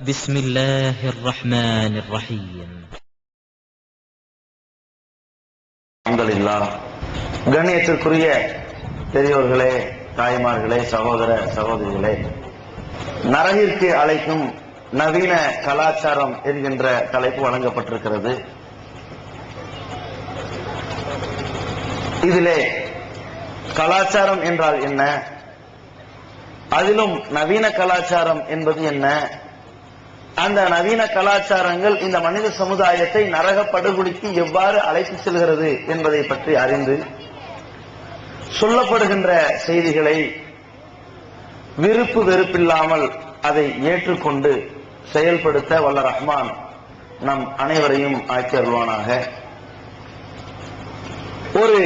بسم الله الرحمن الرحيم. அல்ஹம்துலில்லாஹ். கண்ணியத்திற்குரிய பெரியோர்களே, தாய்மார்களே, சகோதர சகோதரிகளே, நரகிற்கு அழைக்கும் நவீன கலாச்சாரம் என்கின்ற தலைப்பு வழங்கப்பட்டிருக்கிறது. இதிலே கலாச்சாரம் என்றால் என்ன, அதிலும் நவீன கலாச்சாரம் என்பது என்ன, அந்த நவீன கலாச்சாரங்கள் இந்த மனித சமுதாயத்தை நரக படுகொலிக்கு எவ்வாறு அழைத்து செல்கிறது என்பதை பற்றி அறிந்து சொல்லப்படுகின்ற செய்திகளை விருப்பு வெறுப்பில்லாமல் அதை ஏற்றுக்கொண்டு செயல்படுத்த வல்ல ரஹ்மான் நம் அனைவரையும் ஆக்கி அருள்வானாக. ஒரு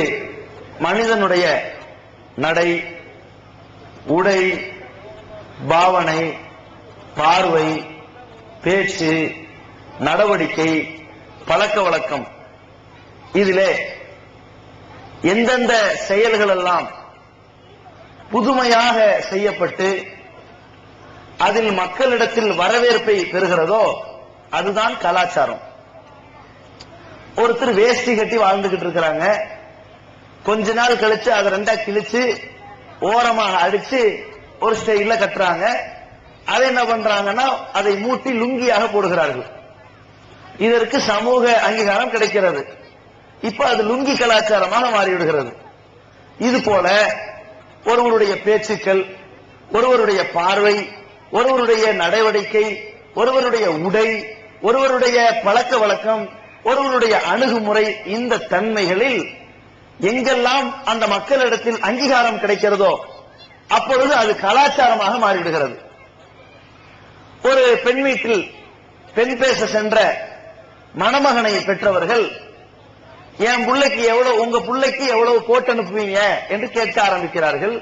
மனிதனுடைய நடை, உடை, பாவனை, பார்வை, பேச்சு, நடவடிக்கை, பழக்க வழக்கம், இதிலே எந்தெந்த செயல்கள் எல்லாம் புதுமையாக செய்யப்பட்டு அதில் மக்களிடத்தில் வரவேற்பை பெறுகிறதோ அதுதான் கலாச்சாரம். ஒருத்தர் வேஷ்டி கட்டி வாழ்ந்துகிட்டு இருக்கிறாங்க, கொஞ்ச நாள் கழிச்சு அதை ரெண்டா கிழிச்சு ஓரமாக அடிச்சு ஒரு ஸ்டைல கட்டுறாங்க. அதை என்ன பண்றாங்கன்னா அதை மூட்டி லுங்கியாக போடுகிறார்கள். இதற்கு சமூக அங்கீகாரம் கிடைக்கிறது. இப்ப அது லுங்கி கலாச்சாரமாக மாறிவிடுகிறது. இது போல ஒருவருடைய பேச்சுக்கள், ஒருவருடைய பார்வை, ஒருவருடைய நடவடிக்கை, ஒருவருடைய உடை, ஒருவருடைய பழக்க வழக்கம், ஒருவருடைய அணுகுமுறை, இந்த தன்மைகளில் எங்கெல்லாம் அந்த மக்களிடத்தில் அங்கீகாரம் கிடைக்கிறதோ அப்பொழுது அது கலாச்சாரமாக மாறிவிடுகிறது. ஒரு பெண் வீட்டில் பெண் பேச சென்ற மணமகனை பெற்றவர்கள், என் பிள்ளைக்கு எவ்வளவு, உங்க பிள்ளைக்கு எவ்வளவு போட்டு அனுப்புவீங்க என்று கேட்க ஆரம்பிக்கிறார்கள்.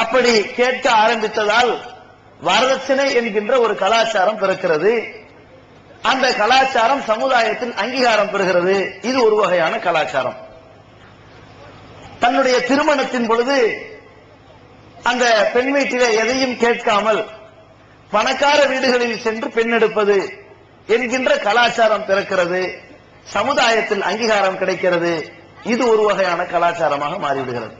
அப்படி கேட்க ஆரம்பித்ததால் வரதட்சணை என்கின்ற ஒரு கலாச்சாரம் பிறக்கிறது. அந்த கலாச்சாரம் சமுதாயத்தில் அங்கீகாரம் பெறுகிறது. இது ஒரு வகையான கலாச்சாரம். தன்னுடைய திருமணத்தின் பொழுது அந்த பெண் வீட்டிலே எதையும் கேட்காமல் பணக்கார வீடுகளில் சென்று பெண் எடுப்பது என்கின்ற கலாச்சாரம் பிறக்கிறது. சமுதாயத்தில் அங்கீகாரம் கிடைக்கிறது. இது ஒரு வகையான கலாச்சாரமாக மாறிவிடுகிறது.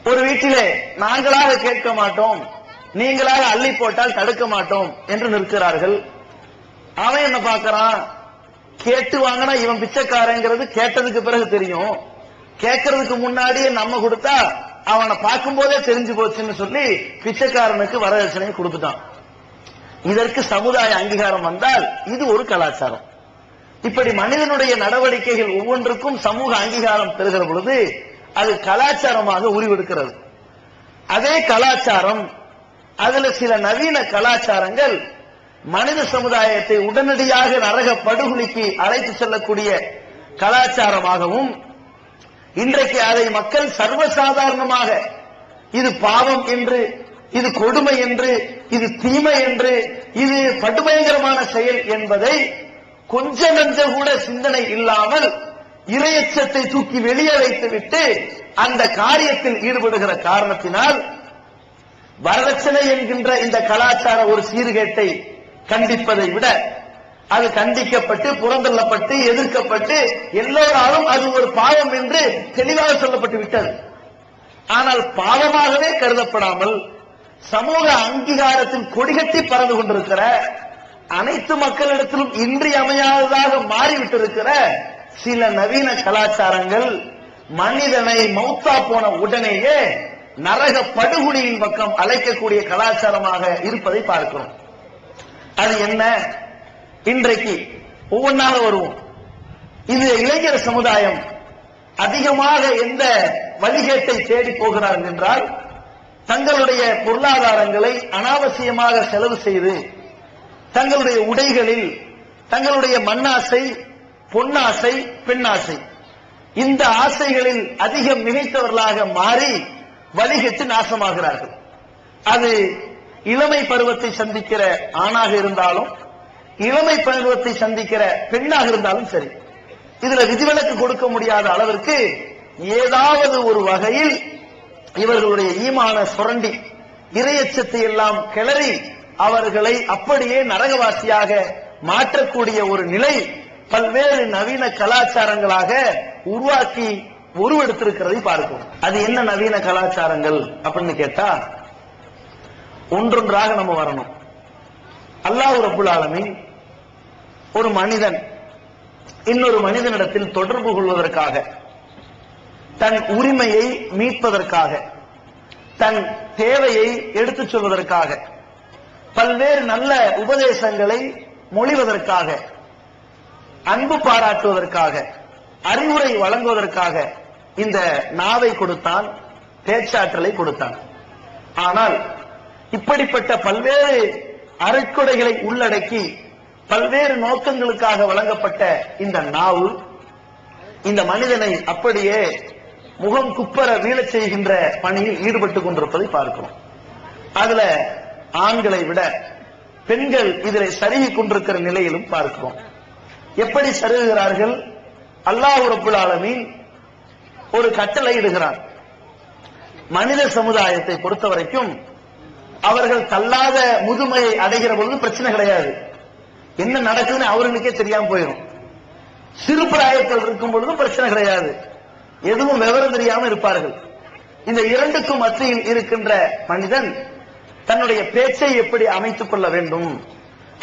ஒரு வீட்டிலே நாங்களாக கேட்க மாட்டோம், நீங்களாக அள்ளி போட்டால் தடுக்க மாட்டோம் என்று நிற்கிறார்கள். அவன் என்ன பார்க்கறான், கேட்டு வாங்கினா இவன் பிச்சைக்காரங்கிறது கேட்டதுக்கு பிறகு தெரியும், கேட்கறதுக்கு முன்னாடியே நம்ம கொடுத்தா அவனை பார்க்கும் போதே தெரிஞ்சு போச்சுன்னு சொல்லி பிச்சைக்காரனுக்கு வரதட்சணையை கொடுத்துட்டான். இதற்கு சமுதாய அங்கீகாரம் வந்தால் இது ஒரு கலாச்சாரம். இப்படி மனிதனுடைய நடவடிக்கைகள் ஒவ்வொன்றுக்கும் சமூக அங்கீகாரம் பெறுகிற பொழுது அது கலாச்சாரமாக உருவெடுக்கிறது. அதே கலாச்சாரம், அதுல சில நவீன கலாச்சாரங்கள் மனித சமுதாயத்தை உடனடியாக நரக படுகொலிக்கு அழைத்து செல்லக்கூடிய கலாச்சாரமாகவும், இன்றைக்கு அதை மக்கள் சர்வசாதாரணமாக இது பாவம் என்று, இது கொடுமை என்று, இது தீமை என்று, இது படுபயங்கரமான செயல் என்பதை கொஞ்ச நஞ்ச கூட சிந்தனை இல்லாமல் இரையச்சத்தை தூக்கி வெளியே வைத்துவிட்டு அந்த காரியத்தில் ஈடுபடுகிற காரணத்தினால் வரதட்சணை என்கின்ற இந்த கலாச்சார ஒரு சீர்கேட்டை கண்டிப்பதை விட அது கண்டிக்கப்பட்டு புறந்தள்ளப்பட்டு எதிர்க்கப்பட்டு எல்லோராலும் அது ஒரு பாவம் என்று தெளிவாக சொல்லப்பட்டு விட்டது. ஆனால் பாவமாகவே கருதப்படாமல் சமூக அங்கீகாரத்தில் கொடிகட்டி பறந்து கொண்டிருக்கிற, அனைத்து மக்களிடத்திலும் இன்றியமையாததாக மாறிவிட்டிருக்கிற சில நவீன கலாச்சாரங்கள் மனிதனை மௌத்தா போன உடனேயே நரக படுகொலியின் பக்கம் அழைக்கக்கூடிய கலாச்சாரமாக இருப்பதை பார்க்கிறோம். அது என்ன? இன்றைக்கு ஒவ்வொன்றாக வருவோம். இது இளைஞர் சமுதாயம் அதிகமாக எந்த வழிகேட்டை தேடி போகிறார்கள் என்றால், தங்களுடைய பொருளாதாரங்களை அனாவசியமாக செலவு செய்து தங்களுடைய உடைகளில் தங்களுடைய மண்ணாசை, பொன்னாசை, பெண்ணாசை, இந்த ஆசைகளில் அதிகம் மிகைத்தவர்களாக மாறி வழிகட்டு நாசமாகிறார்கள். அது இளமை பருவத்தை சந்திக்கிற ஆணாக இருந்தாலும் இளமை பருவத்தை சந்திக்கிற பெண்ணாக இருந்தாலும் சரி, இதுல விதிவிலக்கு கொடுக்க முடியாத அளவிற்கு ஏதாவது ஒரு வகையில் இவர்களுடைய ஈமான சுரண்டி இரையச்சத்தை எல்லாம் கிளறி அவர்களை அப்படியே நரகவாசியாக மாற்றக்கூடிய ஒரு நிலை பல்வேறு நவீன கலாச்சாரங்களாக உருவாக்கி உருவெடுத்திருக்கிறதை பார்க்கும். அது என்ன நவீன கலாச்சாரங்கள் அப்படின்னு கேட்டா, ஒன்றொன்றாக நம்ம வரணும். அல்லாஹ் ரப்புல் ஆலமீன் ஒரு மனிதன் இன்னொரு மனிதனிடத்தில் தொடர்பு கொள்வதற்காக, தன் உரிமையை மீட்பதற்காக, தன் தேவையை எடுத்துச் சொல்வதற்காக, பல்வேறு நல்ல உபதேசங்களை மொழிவதற்காக, அன்பு பாராட்டுவதற்காக, அறிவுரை வழங்குவதற்காக இந்த நாவை கொடுத்தான், பேச்சாற்றலை கொடுத்தான். ஆனால் இப்படிப்பட்ட பல்வேறு அருட்கொடைகளை உள்ளடக்கி பல்வேறு நோக்கங்களுக்காக வழங்கப்பட்ட இந்த நாவு இந்த மனிதனை அப்படியே முகம் குப்பர வீழச் செய்கின்ற பணியில் ஈடுபட்டுக் கொண்டிருப்பதை பார்க்கிறோம். அதுல ஆண்களை விட பெண்கள் இதில் சருகிக் கொண்டிருக்கிற நிலையிலும் பார்க்கிறோம். எப்படி சருகுகிறார்கள்? அல்லாஹ் ரப்புல் ஆலமீன் ஒரு கட்டளை இடுகிறார். மனித சமுதாயத்தை பொறுத்த வரைக்கும் அவர்கள் தள்ளாத முதுமையை அடைகிற பொழுது பிரச்சனை கிடையாது. என்ன நடக்குதுன்னு அவர்களுக்கே தெரியாம போயிடும். சிறு பிராயத்தில் இருக்கும் பொழுதும் பிரச்சனை கிடையாது. எதுவும் விவரம் தெரியாம இருப்பார்கள். இந்த இரண்டுக்கும் மத்தியில் இருக்கின்ற மனிதன் தன்னுடைய பேச்சை எப்படி அமைத்துக் கொள்ள வேண்டும்,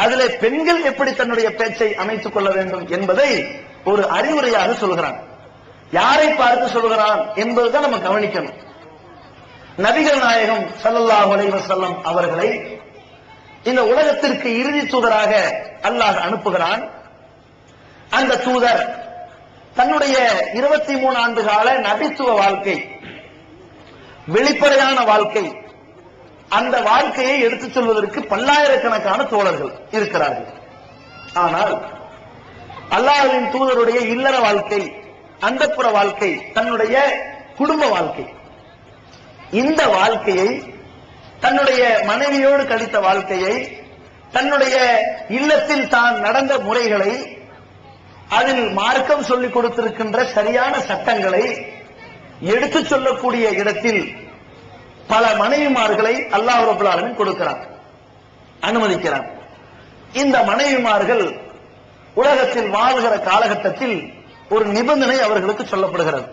அதிலே பெண்கள் எப்படி தன்னுடைய பேச்சை அமைத்துக் கொள்ள வேண்டும் என்பதை ஒரு அறிவுரையாக சொல்கிறான். யாரை பார்த்து சொல்கிறான் என்பதுதான் நம்ம கவனிக்கணும். நபிகள் நாயகம் ஸல்லல்லாஹு அலைஹி வஸல்லம் அவர்களை இந்த உலகத்திற்கு இறுதி தூதராக அல்லாஹ் அனுப்புகிறான். அந்த தூதர் தன்னுடைய 23 ஆண்டு கால நபித்துவ வாழ்க்கை, வெளிப்படையான வாழ்க்கை, அந்த வாழ்க்கையை எடுத்துச் சொல்வதற்கு பல்லாயிரக்கணக்கான தோழர்கள் இருக்கிறார்கள். ஆனால் அல்லாஹ்வின் தூதருடைய இல்லற வாழ்க்கை, அந்தப்புற வாழ்க்கை, தன்னுடைய குடும்ப வாழ்க்கை, இந்த வாழ்க்கையை, தன்னுடைய மனைவியோடு கழித்த வாழ்க்கையை, தன்னுடைய இல்லத்தில் தான் நடந்த முறைகளை, அதில் மார்க்கம் சொல்லிக் கொடுத்திருக்கின்ற சரியான சட்டங்களை எடுத்துச் சொல்லக்கூடிய இடத்தில் பல மனைவிமார்களை அல்லாஹ் ரப்பல் ஆலமீன் கொடுக்கிறார், அனுமதிக்கிறார். இந்த மனைவிமார்கள் உலகத்தில் வாழ்கிற காலகட்டத்தில் ஒரு நிபந்தனை அவர்களுக்கு சொல்லப்படுகிறது.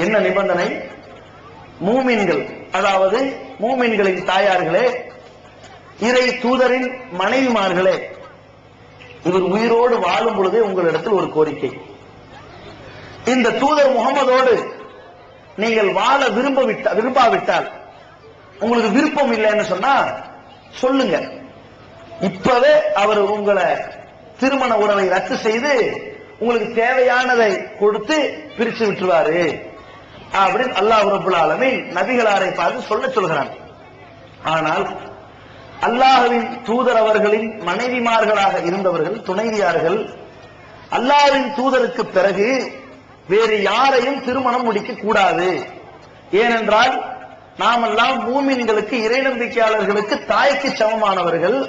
என்ன நிபந்தனை? மூமின்கள், அதாவது மூமின்களின் தாயார்களே, இறை தூதரின் மனைவிமார்களே, இவர் உயிரோடு வாழும் பொழுதே உங்களிடத்தில் ஒரு கோரிக்கை. இந்த தூதர் முகமதோடு நீங்கள் வாழ விரும்பாவிட்டால், உங்களுக்கு விருப்பம் இல்லைன்னு சொன்னா சொல்லுங்க. இப்பவே அவர் உங்களை திருமண உறவை ரத்து செய்து உங்களுக்கு தேவையானதை கொடுத்து பிரிச்சு விட்டுருவாரு அப்படின்னு அல்லாஹ் ரப்பல் ஆலமீன் நபிகளாரை பார்த்து சொல்கிறான். ஆனால் அல்லாஹ்வின் தூதர் அவர்களின் மனைவிமார்களாக இருந்தவர்கள், துணைவியார்கள், அல்லாஹ்வின் தூதருக்கு பிறகு வேறு யாரையும் திருமணம் முடிக்க கூடாது. ஏனென்றால் நாமெல்லாம் மூமின்களுக்கு, இறை நம்பிக்கையாளர்களுக்கு தாய்க்கு சமமானவர்கள்.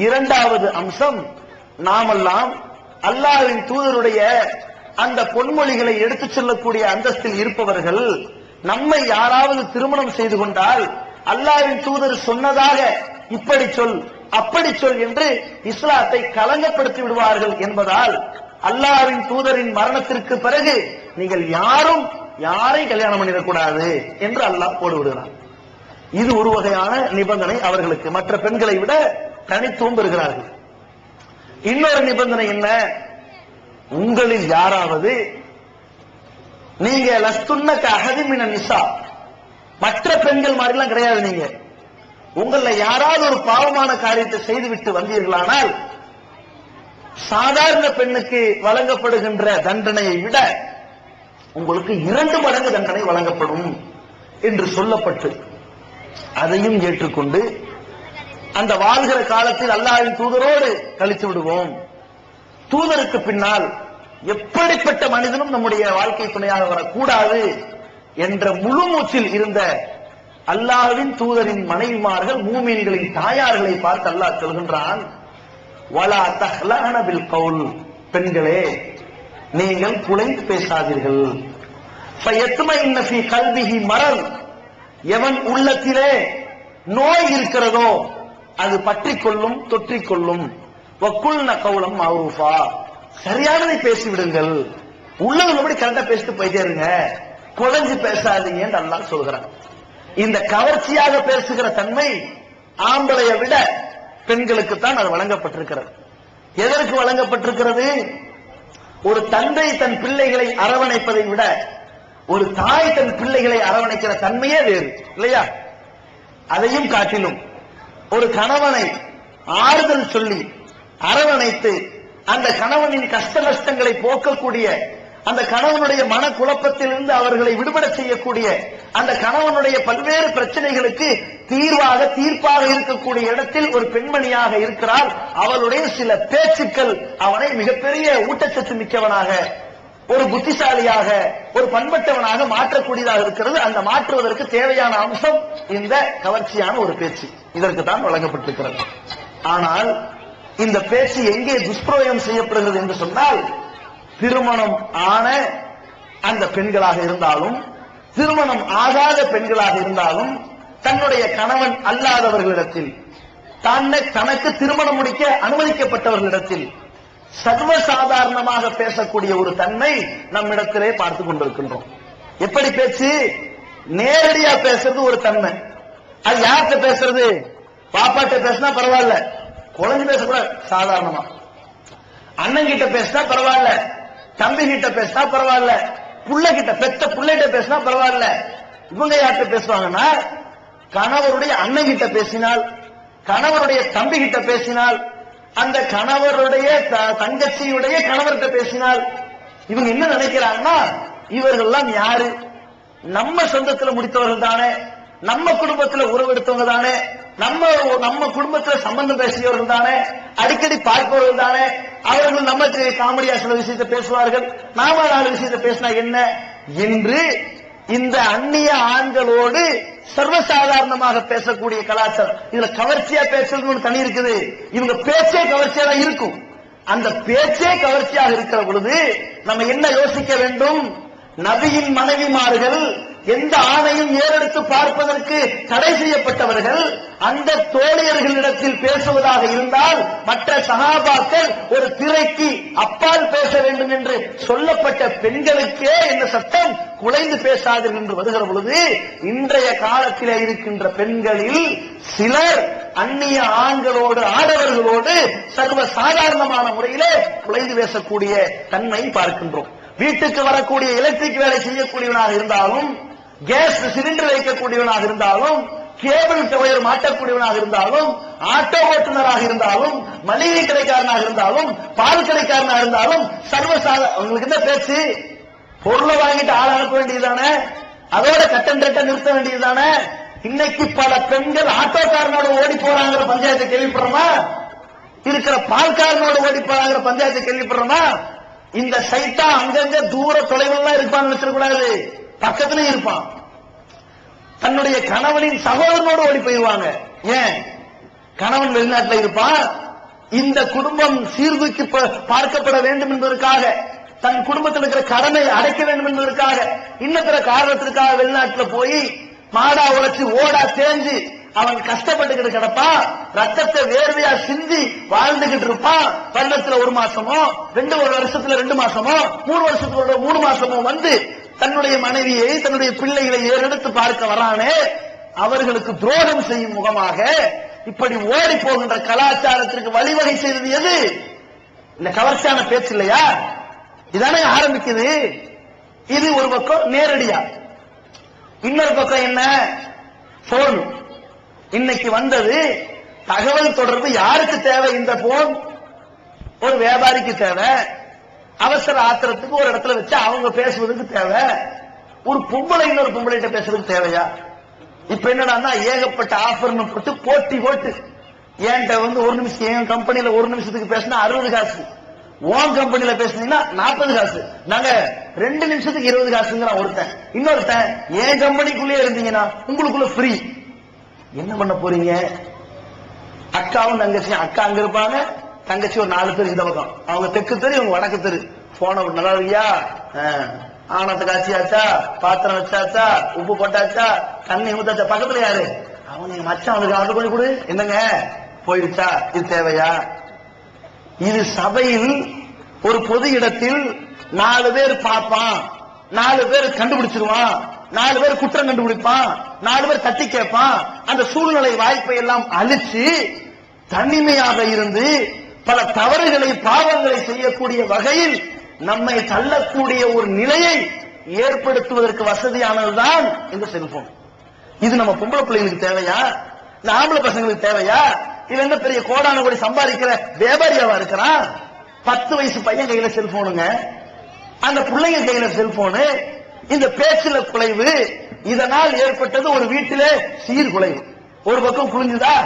இரண்டாவது அம்சம், நாமெல்லாம் அல்லாஹ்வின் தூதருடைய அந்த பொன்மொழிகளை எடுத்துச் சொல்லக்கூடிய அந்தஸ்தில் இருப்பவர்கள். நம்மை யாராவது திருமணம் செய்து கொண்டால் அல்லாஹ்வின் தூதர் சொன்னதாக இப்படி சொல், அப்படி சொல் என்று இஸ்லாத்தை கலங்கப்படுத்தி விடுவார்கள் என்பதால் அல்லாஹ்வின் தூதரின் மரணத்திற்கு பிறகு நீங்கள் யாரும் யாரை கல்யாணம் பண்ணிடக்கூடாது என்று அல்லாஹ் போடு விடுகிறார். இது ஒரு வகையான நிபந்தனை அவர்களுக்கு. மற்ற பெண்களை விட தனித்துவம் பெறுகிறார்கள். இன்னொரு நிபந்தனை என்ன? உங்களில் யாராவது, நீங்க லஸ்துன்னக அஹதிமின நிசா, மற்ற பெண்கள் மாதிரிலாம் கிடையாது. நீங்க உங்கள யாராவது ஒரு பாவமான காரியத்தை செய்துவிட்டு வந்தீர்களானால் சாதாரண பெண்ணுக்கு வழங்கப்படுகின்ற தண்டனையை விட உங்களுக்கு 2 மடங்கு தண்டனை வழங்கப்படும் என்று சொல்லப்பட்டு அதையும் ஏற்றுக்கொண்டு அந்த வாழ்கிற காலத்தில் அல்லாஹ்வின் தூதரோடு கழித்து விடுவோம். தூதருக்கு பின்னால் எப்படிப்பட்ட மனிதனும் நம்முடைய வாழ்க்கை துணையாக வரக்கூடாது என்ற முழு மூச்சில் இருந்த அல்லாஹ்வின் தூதரின் மனைவிமார்கள், மூமின்களின் தாயார்களை பார்த்து அல்லாஹ் சொல்கின்றான், வலா தஹ்லன பில் கவுல், பெண்களே நீங்கள் குலைந்து பேசாதீர்கள். ஃபயத்மைன்ன ஃபீ கல்பிஹி மரல், எவன் உள்ளத்திலே நோய் இருக்கிறதோ, அது பற்றிக் கொள்ளும், தொற்றிக் கொள்ளும். வக்குல்ன கௌலம் மஅரூஃபா, சரியானதை பேசிவிடுங்கள், உள்ளவங்களபடி கரெக்டா பேசிட்டு போயிட்டே இருங்க, குழஞ்சு பேசாதீங்கன்னு அல்லாஹ் சொல்கிறான். இந்த கவர்ச்சியாக பேசுகிற தன்மை ஆம்பளைய விட பெண்களுக்கு தான் அது வழங்கப்பட்டிருக்கிறது. எதற்கு வழங்கப்பட்டிருக்கிறது? ஒரு தந்தை தன் பிள்ளைகளை அரவணைப்பதை விட ஒரு தாய் தன் பிள்ளைகளை அரவணைக்கிற தன்மையே வேறு இல்லையா? அதையும் காட்டிலும் ஒரு கணவனை ஆறுதல் சொல்லி அரவணைத்து அந்த கணவனின் கஷ்ட நஷ்டங்களை போக்கக்கூடிய, அந்த கணவனுடைய மனக்குழப்பத்திலிருந்து அவர்களை விடுபட செய்யக்கூடிய, அந்த கணவனுடைய பல்வேறு பிரச்சனைகளுக்கு தீர்ப்பாக இருக்கக்கூடிய இடத்தில் ஒரு பெண்மணியாக இருக்கிறார். அவளுடைய சில பேச்சுக்கள் அவனை மிகப்பெரிய ஊட்டச்சத்து மிக்கவனாக, ஒரு புத்திசாலியாக, ஒரு பண்பட்டவனாக மாற்றக்கூடியதாக இருக்கிறது. அந்த மாற்றுவதற்கு தேவையான அம்சம் இந்த கவர்ச்சியான ஒரு பேச்சு. இதற்கு தான் வழங்கப்பட்டிருக்கிறது. ஆனால் இந்த பேச்சு எங்கே துஷ்பிரயோகம் செய்யப்படுகிறது என்று சொன்னால், திருமணம் ஆன அந்த பெண்களாக இருந்தாலும், திருமணம் ஆகாத பெண்களாக இருந்தாலும், தன்னுடைய கணவன் அல்லாதவர்களிடத்தில், தனக்கு திருமணம் முடிக்க அனுமதிக்கப்பட்டவர்களிடத்தில் சர்வசாதாரணமாக பேசக்கூடிய ஒரு தன்மை நம்மிடத்திலே பார்த்து கொண்டிருக்கின்றோம். எப்படி பேச்சு? நேரடியா பேசுறது ஒரு தன்மை. அது யார்கிட்ட பேசுறது? பாப்பாட்ட பேசினா பரவாயில்ல, குழந்தை பேசக்கூடாது, சாதாரணமா. அண்ணன் கிட்ட பேசினா பரவாயில்ல, தம்பி கிட்ட பேசினா பரவாயில்ல, புள்ள கிட்ட, பெத்த புள்ளைகிட்ட பேசினா பரவாயில்ல. இவங்க யார்கிட்ட பேசுவாங்கன்னா, கணவருடைய அண்ணன் கிட்ட பேசினால், கணவருடைய தம்பி கிட்ட பேசினால், அந்த கணவருடைய தங்கச்சியுடைய கணவர்கிட்ட பேசினால், இவங்க என்ன நினைக்கிறாங்கன்னா, இவர்கள்லாம் யாரு? நம்ம சொந்தத்துல முடித்தவர்கள் தானே, நம்ம குடும்பத்துல உறவெடுத்தவங்க தானே, நம்ம குடும்பத்துல சம்பந்தம் பேசியவர்கள் தானே, அடிக்கடி பார்ப்பவர்கள் தானே, அவர்கள் நமக்கு காமெடியா சில விஷயத்தை பேசுவார்கள், நாம 4 விஷயத்தை பேசினா என்ன என்று இந்த அந்நிய ஆண்களோடு சர்வசாதாரணமாக பேசக்கூடிய கலாச்சாரம். இதுல கவர்ச்சியா பேசுறது ஒன்று தனி இருக்குது. இவங்க பேச்சே கவர்ச்சியா தான் இருக்கும். அந்த பேச்சே கவர்ச்சியாக இருக்கிற பொழுது நம்ம என்ன யோசிக்க வேண்டும்? நபியின் மனைவிமார்கள் எந்த ஆணையும் ஏறெடுத்து பார்ப்பதற்கு தடை செய்யப்பட்டவர்கள், அந்த தோழியர்களிடத்தில் பேசுவதாக இருந்தால் மற்ற சகாபாக்கள் ஒரு திரைக்கு அப்பால் பேச வேண்டும் என்று சொல்லப்பட்ட பெண்களுக்கே இந்த சட்டம் குலைந்து பேசாதீர்கள் என்று வருகிற பொழுது, இன்றைய காலத்திலே இருக்கின்ற பெண்களில் சிலர் அந்நிய ஆண்களோடு, ஆடவர்களோடு சர்வ சாதாரணமான முறையிலே குலைந்து பேசக்கூடிய தன்மை பார்க்கின்றோம். வீட்டுக்கு வரக்கூடிய எலக்ட்ரிக் வேலை செய்யக்கூடியவனாக இருந்தாலும், கேஸ் சிலிண்டர் வைக்கக்கூடியவனாக இருந்தாலும், கேபிள் டயர் மாட்டக்கூடியவனாக இருந்தாலும், ஆட்டோ ஓட்டுநராக இருந்தாலும், மளிகை கடைக்காரனாக இருந்தாலும், பால் கடைக்காரனாக இருந்தாலும், உங்களுக்கு என்ன பேச்சு? பொருளை வாங்கிட்டு ஆள் அனுப்ப வேண்டியதுதானே, அதோட கட்டன் நிறுத்த வேண்டியதுதானே. இன்னைக்கு பல பெண்கள் ஆட்டோக்காரனோட ஓடி போறாங்கிற பஞ்சாயத்தை கேள்விப்படுறோமா? இருக்கிற பால்காரனோட ஓடி போறாங்கிற பஞ்சாயத்தை கேள்விப்படுறோமா? இந்த சைட்டா அங்கங்க தூர தொலைவெல்லாம் இருப்பான்னு நினைச்சிடக்கூடாது, பக்கத்திலே இருப்பான். தன்னுடைய கணவனின் சகோதரனோடு ஓடி போயிருவாங்க. ஏன்? கணவன் வெளிநாட்டில் இருப்பான், இந்த குடும்பம் சீர்தூக்கி பார்க்கப்பட வேண்டும் என்பதற்காக, தன் குடும்பத்தில் இருக்கிற கடனை அடைக்க வேண்டும் என்பதற்காக, இன்னத்திர காரணத்திற்காக வெளிநாட்டில் போய் மாடா உழைச்சி ஓடா தேஞ்சு அவன் கஷ்டப்பட்டுக்கிட்டு கிடப்பான், ரத்தத்தை வேர்வையா சிந்தி வாழ்ந்துகிட்டு இருப்பான். வருடத்துல 1 மாசமோ, 2 வருஷத்துல 2 மாசமோ, 3 வருஷத்துல 3 மாசமோ வந்து தன்னுடைய மனைவியை, தன்னுடைய பிள்ளைகளை ஏறெடுத்து பார்க்க வரானே, அவர்களுக்கு துரோகம் செய்யும் முகமாக இப்படி ஓடி போகின்ற கலாச்சாரத்திற்கு வழிவகை செய்தது எது? இந்த கவர்ச்சியான பேச்சு இல்லையா? இதானே ஆரம்பிக்குது. இது ஒரு பக்கம் நேரடியா. இன்னொரு பக்கம் என்ன? போன். இன்னைக்கு வந்தது தகவல் தொடர்பு. யாருக்கு தேவை இந்த போன்? ஒரு வியாபாரிக்கு தேவை, அவசர ஆத்திரத்துக்கு ஒரு இடத்துல வச்சு அவங்க பேசுவதற்கு தேவை. ஒரு பொம்பளை இன்னொரு பொம்பளைகிட்ட பேசுறதுக்கு தேவையா? இப்ப என்னடா ஏகப்பட்ட ஆஃபர்னு போட்டு போட்டி போட்டு, என்கிட்ட வந்து 1 நிமிஷம், என் கம்பெனியில 1 நிமிஷத்துக்கு பேசினா 60 காசு, உன் கம்பெனியில பேசினீங்கன்னா 40 காசு, நாங்க 2 நிமிஷத்துக்கு 20 காசுங்கிறான் ஒருத்தன். இன்னொருத்தன் என் கம்பெனிக்குள்ளே இருந்தீங்கன்னா உங்களுக்குள்ள ஃப்ரீ. என்ன பண்ண போறீங்க? அக்காவும் தங்கச்சியும், அக்கா அங்க இருப்பாங்க, தங்கச்சி ஒரு 4 பேர் இந்த பக்கம், அவங்க தெற்கு தெரு, இவங்க வடக்கு தெரு. போன நல்லா இருக்கியா, ஆனத்தை காய்ச்சியாச்சா, பாத்திரம் வச்சாச்சா, உப்பு போட்டாச்சா, தண்ணி ஊத்தாச்சா, பக்கத்துல யாரு? அவன் மச்சான், அவனுக்கு ஆர்டர் பண்ணி கொடு. என்னங்க போயிடுச்சா? இது தேவையா? இது சபையில் ஒரு பொது இடத்தில் 4 பேர் பார்ப்பான், 4 பேர் கண்டுபிடிச்சிருவான், 4 பேர் குற்றம் கண்டுபிடிப்பான், 4 பேர் தட்டி கேட்பான். அந்த சூழ்நிலை வாய்ப்பை எல்லாம் அழிச்சு தனிமையாக இருந்து பல தவறுகளை பாவங்களை செய்யக்கூடிய வகையில் நம்மை தள்ளக்கூடிய ஒரு நிலையை ஏற்படுத்துவதற்கு வசதியானதுதான் இந்த செல்போன். இது நம்ம பொம்பளை பிள்ளைகளுக்கு தேவையா? இந்த ஆம்பளை பசங்களுக்கு தேவையா? இது என்ன பெரிய கோடான கோடி சம்பாதிக்கிற வியாபாரியாவா இருக்கிறான்? 10 வயசு பையன் கையில செல்போனுங்க, அந்த பிள்ளைங்க கையில செல்போனு. இந்த பேச்சுல குலைவு, இதனால் ஏற்பட்டது ஒரு வீட்டிலே சீர்குலைவு. ஒரு பக்கம் புழுங்குதா,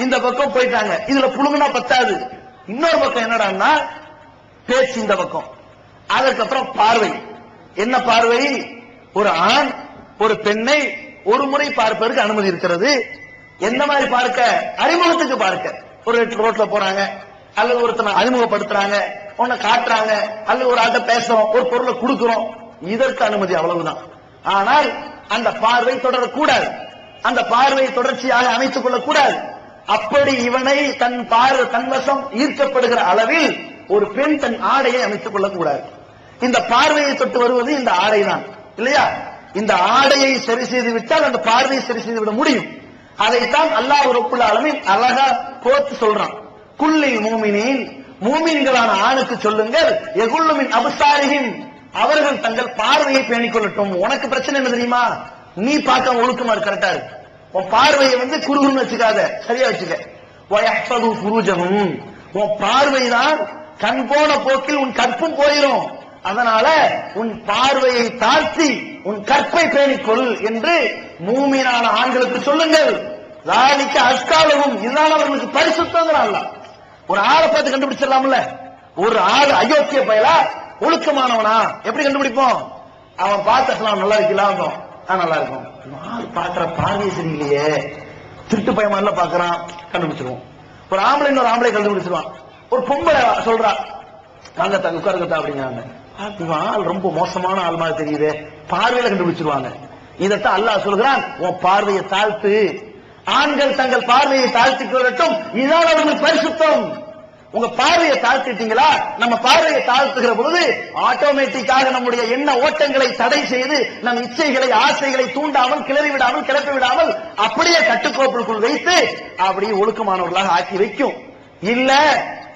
இந்த பக்கம் போயிட்டாங்க. இதுல புழுங்குனா பத்தாது, இன்னொரு பக்கம் என்னடான்னா பேச்சு இந்த பக்கம். அதற்கப்புறம் பார்வை. என்ன பார்வை? ஒரு ஆண் ஒரு பெண்ணை ஒரு முறை பார்ப்பதற்கு அனுமதி இருக்கிறது. எந்த மாதிரி பார்க்க? அறிமுகத்துக்கு பார்க்க. ஒரு ரோட்ல போறாங்க, அல்லது ஒருத்தனை அறிமுகப்படுத்துறாங்க, உன்னை காட்டுறாங்க, அல்லது ஒரு ஆட்ட பேசுறோம், ஒரு பொருளை கொடுக்கிறோம், இதற்கு அனுமதி, அவ்வளவுதான். ஆனால் அந்த பார்வை தொடரக்கூடாது, அந்த பார்வையை தொடர்ச்சியாக அமைத்துக் கொள்ளக்கூடாது. அப்படி இவனை தன் வசம் ஈர்க்கப்படுகிற அளவில் ஒரு பெண் தன் ஆடையை அமைத்துக் கொள்ளக்கூடாது. இந்த பார்வையை தொட்டு வருவது இந்த ஆடை தான், இல்லையா? இந்த ஆடையை சரி செய்து விட்டால் அந்த பார்வையை சரி செய்து விட முடியும். அதைத்தான் அல்லாஹ் ரப்புல் ஆலமீன் அழகா கோர்த்து சொல்றான். குல்லில் மூமினின், மூமின்களான ஆணுக்கு சொல்லுங்கள், யகுல்லு மின் அப்சாரிஹிம், அவர்கள் தங்கள் பார்வையை பேணிக் கொள்ளட்டும். உனக்கு பிரச்சனை என்ன தெரியுமா? நீ பார்க்க ஒழுக்கமா கரெக்டா இருக்கு, உன் பார்வையை குறுகுன்னு வச்சுக்காத, சரியா வச்சுக்க. வயஹ்ஃபது ஃபுரூஜஹும், உன் பார்வைதான் கண் போன போக்கில் உன் கற்பும் போயிடும். அதனால உன் பார்வையை தாழ்த்தி உன் கற்பை பேணிக்கொள் என்று மூமினான ஆண்களுக்கு சொல்லுங்கள். லாலிக்க அஸ்காலவும், இதுதான் அவர்களுக்கு பரிசுத்தங்கிறான். ஒரு ஆளை பார்த்து கண்டுபிடிச்சிடலாம்ல. ஒரு ஆள் அயோக்கிய பயலா ஒழுக்கமானவனா எப்படி கண்டுபிடிப்போம்? அவன் பார்த்துக்கலாம், நல்லா இருக்கலாம், நல்லா இருக்கும். ஆள் பார்க்கிற பார்வை சரியில்லையே, திருட்டு பயமா இல்ல பாக்குறான், கண்டுபிடிச்சிருவோம். ஒரு ஆம்பளை இன்னொரு ஆம்பளை கண்டுபிடிச்சிருவான். ஒரு பொம்பளை சொல்றா, வாங்க தங்க உட்காருங்கத்தா அப்படிங்கிறாங்க. ஆள் ரொம்ப மோசமான ஆள் மாதிரி தெரியுது, பார்வையில கண்டுபிடிச்சிருவாங்க. இதத்தான் அல்லாஹ் சொல்கிறான், உன் பார்வையை தாழ்த்து. ஆண்கள் தங்கள் பார்வையை தாழ்த்திக் கொள்ளட்டும், இதான் அவர்களுக்கு பரிசுத்தம். உங்க பார்வையை தாழ்த்திட்டீங்களா? நம்ம பார்வையை தாழ்த்துகிற பொழுது ஆட்டோமேட்டிக்காக நம்முடைய எண்ண ஓட்டங்களை தடை செய்து நம் இச்சைகளை ஆசைகளை தூண்டாமல் கிளறி விடாமல் கிளப்பி விடாமல் அப்படியே கட்டுக்கோப்புக்குள் வைத்து அப்படி ஒழுக்கமானவர்களாக ஆக்கி வைக்கும். இல்ல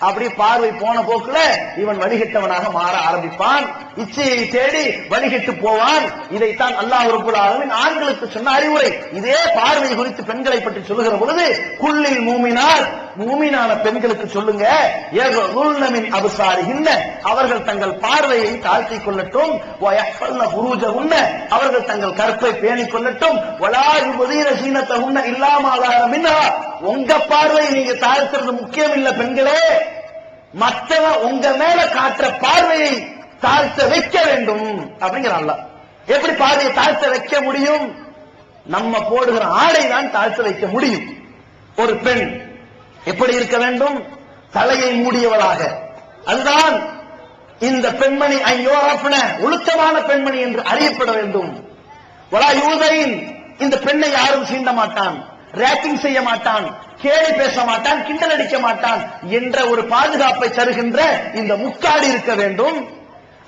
அப்படி பார்வை போன போக்குல இவன் வழிகட்டவனாக மாற ஆரம்பிப்பான், இச்சையை தேடி வழிகட்டு போவான். இதைத்தான் அல்லாஹ் ரப்பல் ஆலமீன் ஆண்களுக்கு சொன்ன அறிவுரை. இதே பார்வை குறித்து பெண்களை பற்றி சொல்லுகிற பொழுது குல்லில் மூமினார், மூமினான பெண்களுக்கு சொல்லுங்க, யகுல்ன மின் அப்சாரிஹின்ன, அவர்கள் தங்கள் பார்வையை தாழ்த்திக் கொள்ளட்டும். வயஹ்ஃபல்ன ஃபுரூஜஹுன்ன, அவர்கள் தங்கள் கற்பை பேணிக் கொள்ளட்டும். வலா யுபதீன ஸீனத்தஹுன்ன இல்லா மா ஸஹர மின்ஹா, உங்க பார்வை நீங்க தாழ்த்துறது முக்கியம் இல்ல பெண்களே, மற்றவன் உங்க மேல காட்டுற பார்வையை தாழ்த்த வைக்க வேண்டும் அப்படிங்கிறான். எப்படி பார்வையை தாழ்த்த வைக்க முடியும்? நம்ம போடுகிற ஆடை தான் தாழ்த்த வைக்க முடியும். ஒரு பெண் எப்படி இருக்க வேண்டும்? தலையை மூடியவளாக. அதுதான் இந்த பெண்மணி ஐயோராப்ன ஒழுக்கமான பெண்மணி என்று அறியப்பட வேண்டும். வலா யூதைன், இந்த பெண்ணை யாரும் சீண்ட மாட்டான், ரேக்கிங் செய்ய மாட்டான், கேலி பேச மாட்டான், கிண்டல் அடிக்க மாட்டான் என்ற ஒரு பாதுகாப்பை தருகின்ற இந்த முக்காடு இருக்க வேண்டும்.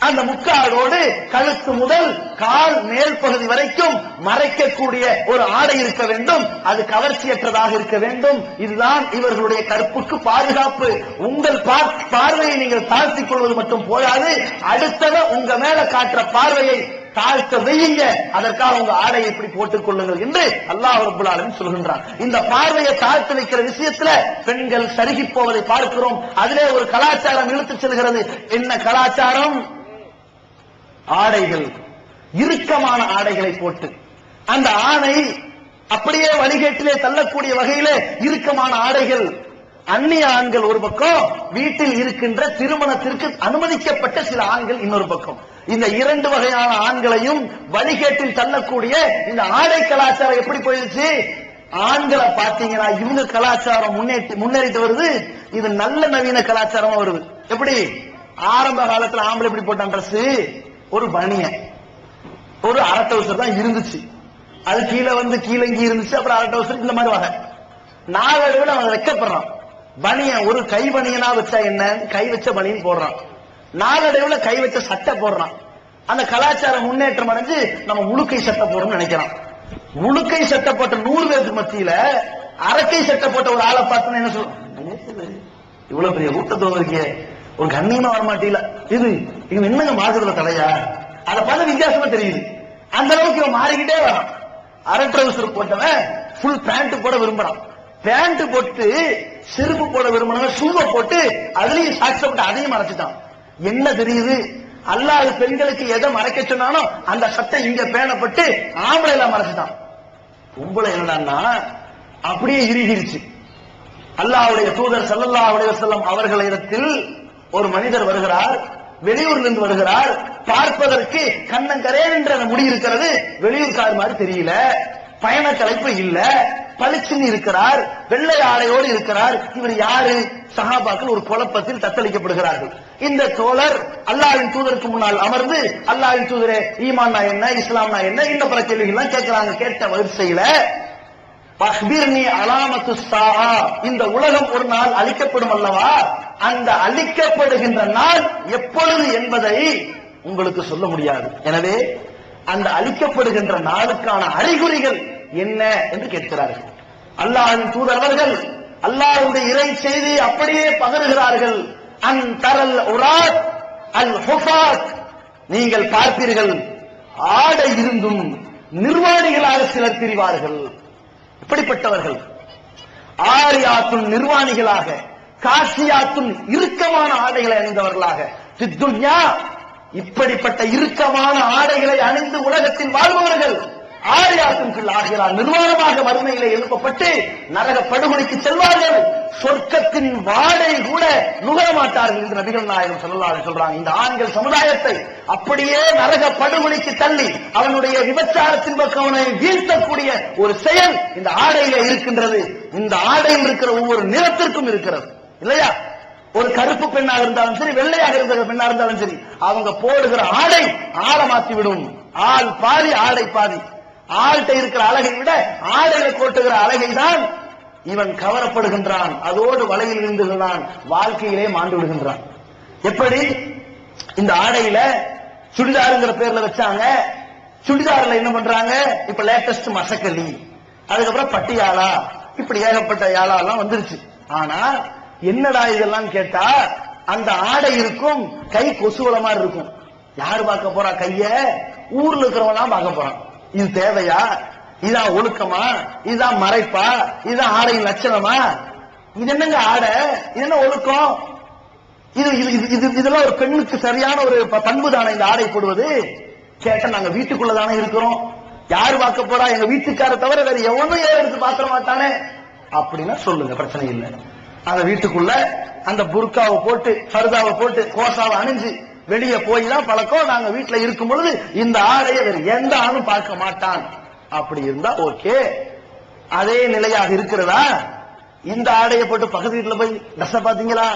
அந்த முக்காடோடு கழுத்து முதல் கால் மேல் பகுதி வரைக்கும் மறைக்கக்கூடிய ஒரு ஆடை இருக்க வேண்டும். அது கவர்ச்சியற்றதாக இருக்க வேண்டும். இதுதான் இவர்களுடைய கற்புக்கு பாதுகாப்பு. உங்கள் பார்வையை நீங்கள் தாழ்த்திக் கொள்வது மட்டும் போதாது, அடுத்தவன் உங்க மேல காட்டுற பார்வையை தாழ்த்த வையுங்க, அதற்காக உங்க ஆடையை இப்படி போட்டுக் கொள்ளுங்கள் என்று அல்லாஹ் ரப்பல் ஆலமீன் சொல்கின்றான். இந்த பார்வையை தாழ்த்து வைக்கிற விஷயத்துல பெண்கள் சருகி போவதை பார்க்கிறோம். அதிலே ஒரு கலாச்சாரம் இழுத்துச் செல்கிறது. என்ன கலாச்சாரம்? ஆடைகள், இறுக்கமான ஆடைகளை போட்டு அந்த ஆணை அப்படியே வழிகேட்டிலே தள்ளக்கூடிய வகையிலே இறுக்கமான ஆடைகள். அந்நிய ஆண்கள் ஒரு பக்கம், வீட்டில் இருக்கின்ற திருமணத்திற்கு அனுமதிக்கப்பட்ட சில ஆண்கள் இன்னொரு பக்கம். இந்த இரண்டு வகையான ஆண்களையும் வழிகேட்டில் தள்ளக்கூடிய இந்த ஆடை கலாச்சாரம் எப்படி போயிடுச்சு? ஆண்களை பாத்தீங்கன்னா இவங்க கலாச்சாரம் முன்னேறிட்டு வருது, இது நல்ல நவீன கலாச்சாரமா வருது. எப்படி? ஆரம்ப காலத்துல ஆம்பளை எப்படி போட்டான் ட்ரெஸ்? ஒரு பனிய, ஒரு அரை டவுசர் தான் இருந்துச்சு, அது கீழே கீழங்கி இருந்துச்சு, அப்புறம் அரை டவுசர் இந்த மாதிரி வகை. நாளடைவில் அவன் வைக்கப்படுறான். பனியன் ஒரு கை பனியனா வச்சா என்ன, கை வச்ச பனியன் போடுறான், நாளடைவுல கை வச்ச சட்டை போடுறான். அந்த கலாச்சாரம் முன்னேற்றம் அடைஞ்சு நம்ம முழுக்கை சட்டை போடணும்னு நினைக்கிறான். முழுக்கை சட்டை போட்ட 100 பேருக்கு மத்தியில அரக்கை சட்டை போட்ட ஒரு ஆளை பார்த்து என்ன சொல்லுவோம், இவ்வளவு பெரிய கூட்டத்தோடு இருக்கே, ஒரு கண்ணியமா வரமாட்டீல, இது இவன் என்னங்க மாறுதல தலையா, அதை பார்த்து வித்தியாசமா தெரியுது. அந்த அளவுக்கு இவன் மாறிக்கிட்டே வரான். அரை ட்ரவுசர் போட்டவன் ஃபுல் பேண்ட் போட விரும்புறான், பேண்ட் போட்டு செருப்பு போட விரும்பினவன் ஷூவை போட்டு அதுலயும் சாக்ஸ் போட்டு அதையும் மறைச்சிட்டான். என்ன தெரியுது, அல்லாஹ் பெண்களுக்கு எதை மறைக்க சொன்னானோ அந்த சட்டை இங்க பேணப்பட்டு ஆம்பளை எல்லாம் மறைச்சிட்டான். பொம்பளை என்னடான்னா அப்படியே இறுகிருச்சு. அல்லாஹ்வுடைய தூதர் ஸல்லல்லாஹு அலைஹி வஸல்லம் அவர்களிடத்தில் ஒரு மனிதர் வருகிறார், வெளியூர்ல இருந்து வருகிறார். பார்ப்பதற்கு கண்ணங்கரேன் என்ற முடி இருக்கிறது, வெளியூர்கார் மாதிரி தெரியல, பயண கலைப்பு இல்ல, பளிச்சுன்னு இருக்கிறார், வெள்ளை ஆடையோடு இருக்கிறார். இவர் யாரு? சஹாபாக்கள் ஒரு குழப்பத்தில் தத்தளிக்கப்படுகிறார்கள். இந்த தோழர் அல்லாஹ்வின் தூதருக்கு முன்னால் அமர்ந்து, அல்லாஹ்வின் தூதரே, ஈமான்னா என்ன, இஸ்லாம்னா என்ன, இந்த பல கேள்விகள்லாம் கேட்கிறாங்க. கேட்ட வரிசையில பஹ்பிர்னி அலாமத்து ஸாஆ, இந்த உலகம் ஒரு நாள் அழிக்கப்படும் அல்லவா, அந்த அழிக்கப்படுகின்ற நாள் எப்பொழுது என்பதை உங்களுக்கு சொல்ல முடியாது. எனவே அந்த அழிக்கப்படுகின்ற நாளுக்கான அறிகுறிகள் என்ன என்று கேட்கிறார்கள். அல்லாஹ்வின் தூதரவர்கள் அல்லாஹ்வுடைய இறை செய்தி அப்படியே பகருகிறார்கள். அன் தரல் உராத் அல் ஹுஃபாத், நீங்கள் பார்ப்பீர்கள் ஆடை இருந்தும் நிர்வாணிகளாக சிலர் திரிவார்கள். இப்படிப்பட்டவர்கள் ஆரியாத்துன் நிர்வாணிகளாக, காசியாத்துன் இறுக்கமான ஆடைகளை அணிந்தவர்களாக, துன்யா இப்படிப்பட்ட இறுக்கமான ஆடைகளை அணிந்து உலகத்தில் வாழ்பவர்கள் ஆரியாத்துன் ஆகிறார், நிர்வாணமாக மறுமையிலே எழுப்பப்பட்டு நரக படுகொலைக்கு செல்வார்கள். சொர்க்கத்தின் வாடை கூட நுகர மாட்டார்கள் என்று நபிகள் நாயகம் ஸல்லல்லாஹு அலைஹி சொல்றாங்க. இந்த ஆண்கள் சமுதாயத்தை அப்படியே நரக படுகொலைக்கு தள்ளி அவனுடைய விபச்சாரத்தின் பக்கம் அவனை வீழ்த்தக்கூடிய ஒரு செயல் இந்த ஆடையில இருக்கின்றது. இந்த ஆடையில் இருக்கிற ஒவ்வொரு நிறத்திற்கும் இருக்கிறது இல்லையா? ஒரு கருப்பு பெண்ணாக இருந்தாலும் சரி, வெள்ளையாக இருக்கிற பெண்ணாக இருந்தாலும் சரி, அவங்க போடுகிற ஆடை ஆளை மாற்றி விடும். ஆள் பாதி ஆடை பாதி. ஆள்கிட்ட இருக்கிற அழகை விட ஆடைகளை கோட்டுகிற அழகை தான் இவன் கவரப்படுகின்றான், அதோடு வலையில் விழுந்துகிறான், வாழ்க்கையிலே மாண்டு விடுகின்றான். எப்படி? இந்த ஆடையில சுடிதாருங்கிற பேர்ல வச்சாங்க. சுடிதார்ல என்ன பண்றாங்க? இப்ப லேட்டஸ்ட் மசக்கலி, அதுக்கப்புறம் பட்டியாலா, இப்படி ஏகப்பட்ட யாலா எல்லாம் வந்துருச்சு. ஆனா என்னடா இதெல்லாம் கேட்டா, அந்த ஆடை இருக்கும், கை கொசுவல மாதிரி இருக்கும். யாரு பார்க்க போறா? கைய ஊர்ல இருக்கிறவன் பார்க்க போறான். இது தேவையா? இதான் ஒழுக்கமா? இதுதான் மறைப்பா? இதுதான் ஆடையின் லட்சணமா? இது என்னங்க ஆடை? இது என்ன ஒழுக்கம்? இதெல்லாம் ஒரு பெண்ணுக்கு சரியான ஒரு பண்பு தானே இந்த ஆடை போடுவது? கேட்டா நாங்க வீட்டுக்குள்ளதானே இருக்கிறோம், யாரு பார்க்க போறா? எங்க வீட்டுக்கார தவிர வேற எவனும் ஏன் எடுத்து பாத்திர மாட்டானே அப்படின்னா சொல்லுங்க, பிரச்சனை இல்லை. அந்த வீட்டுக்குள்ள அந்த புர்காவை போட்டு, ஃபர்தாவை போட்டு, கோசாவை அணிஞ்சு வெளியே போய் தான் பழக்கம். நாங்க வீட்டுல இருக்கும் பொழுது இந்த ஆடையை வேற எந்த ஆணும் பார்க்க மாட்டான். அப்படி இருந்தா ஓகே. அதே நிலையாக இருக்கிறதா? இந்த ஆடையை போட்டு பக்கத்து வீட்டுல போய் ட்ரெஸ் பாத்தீங்களா,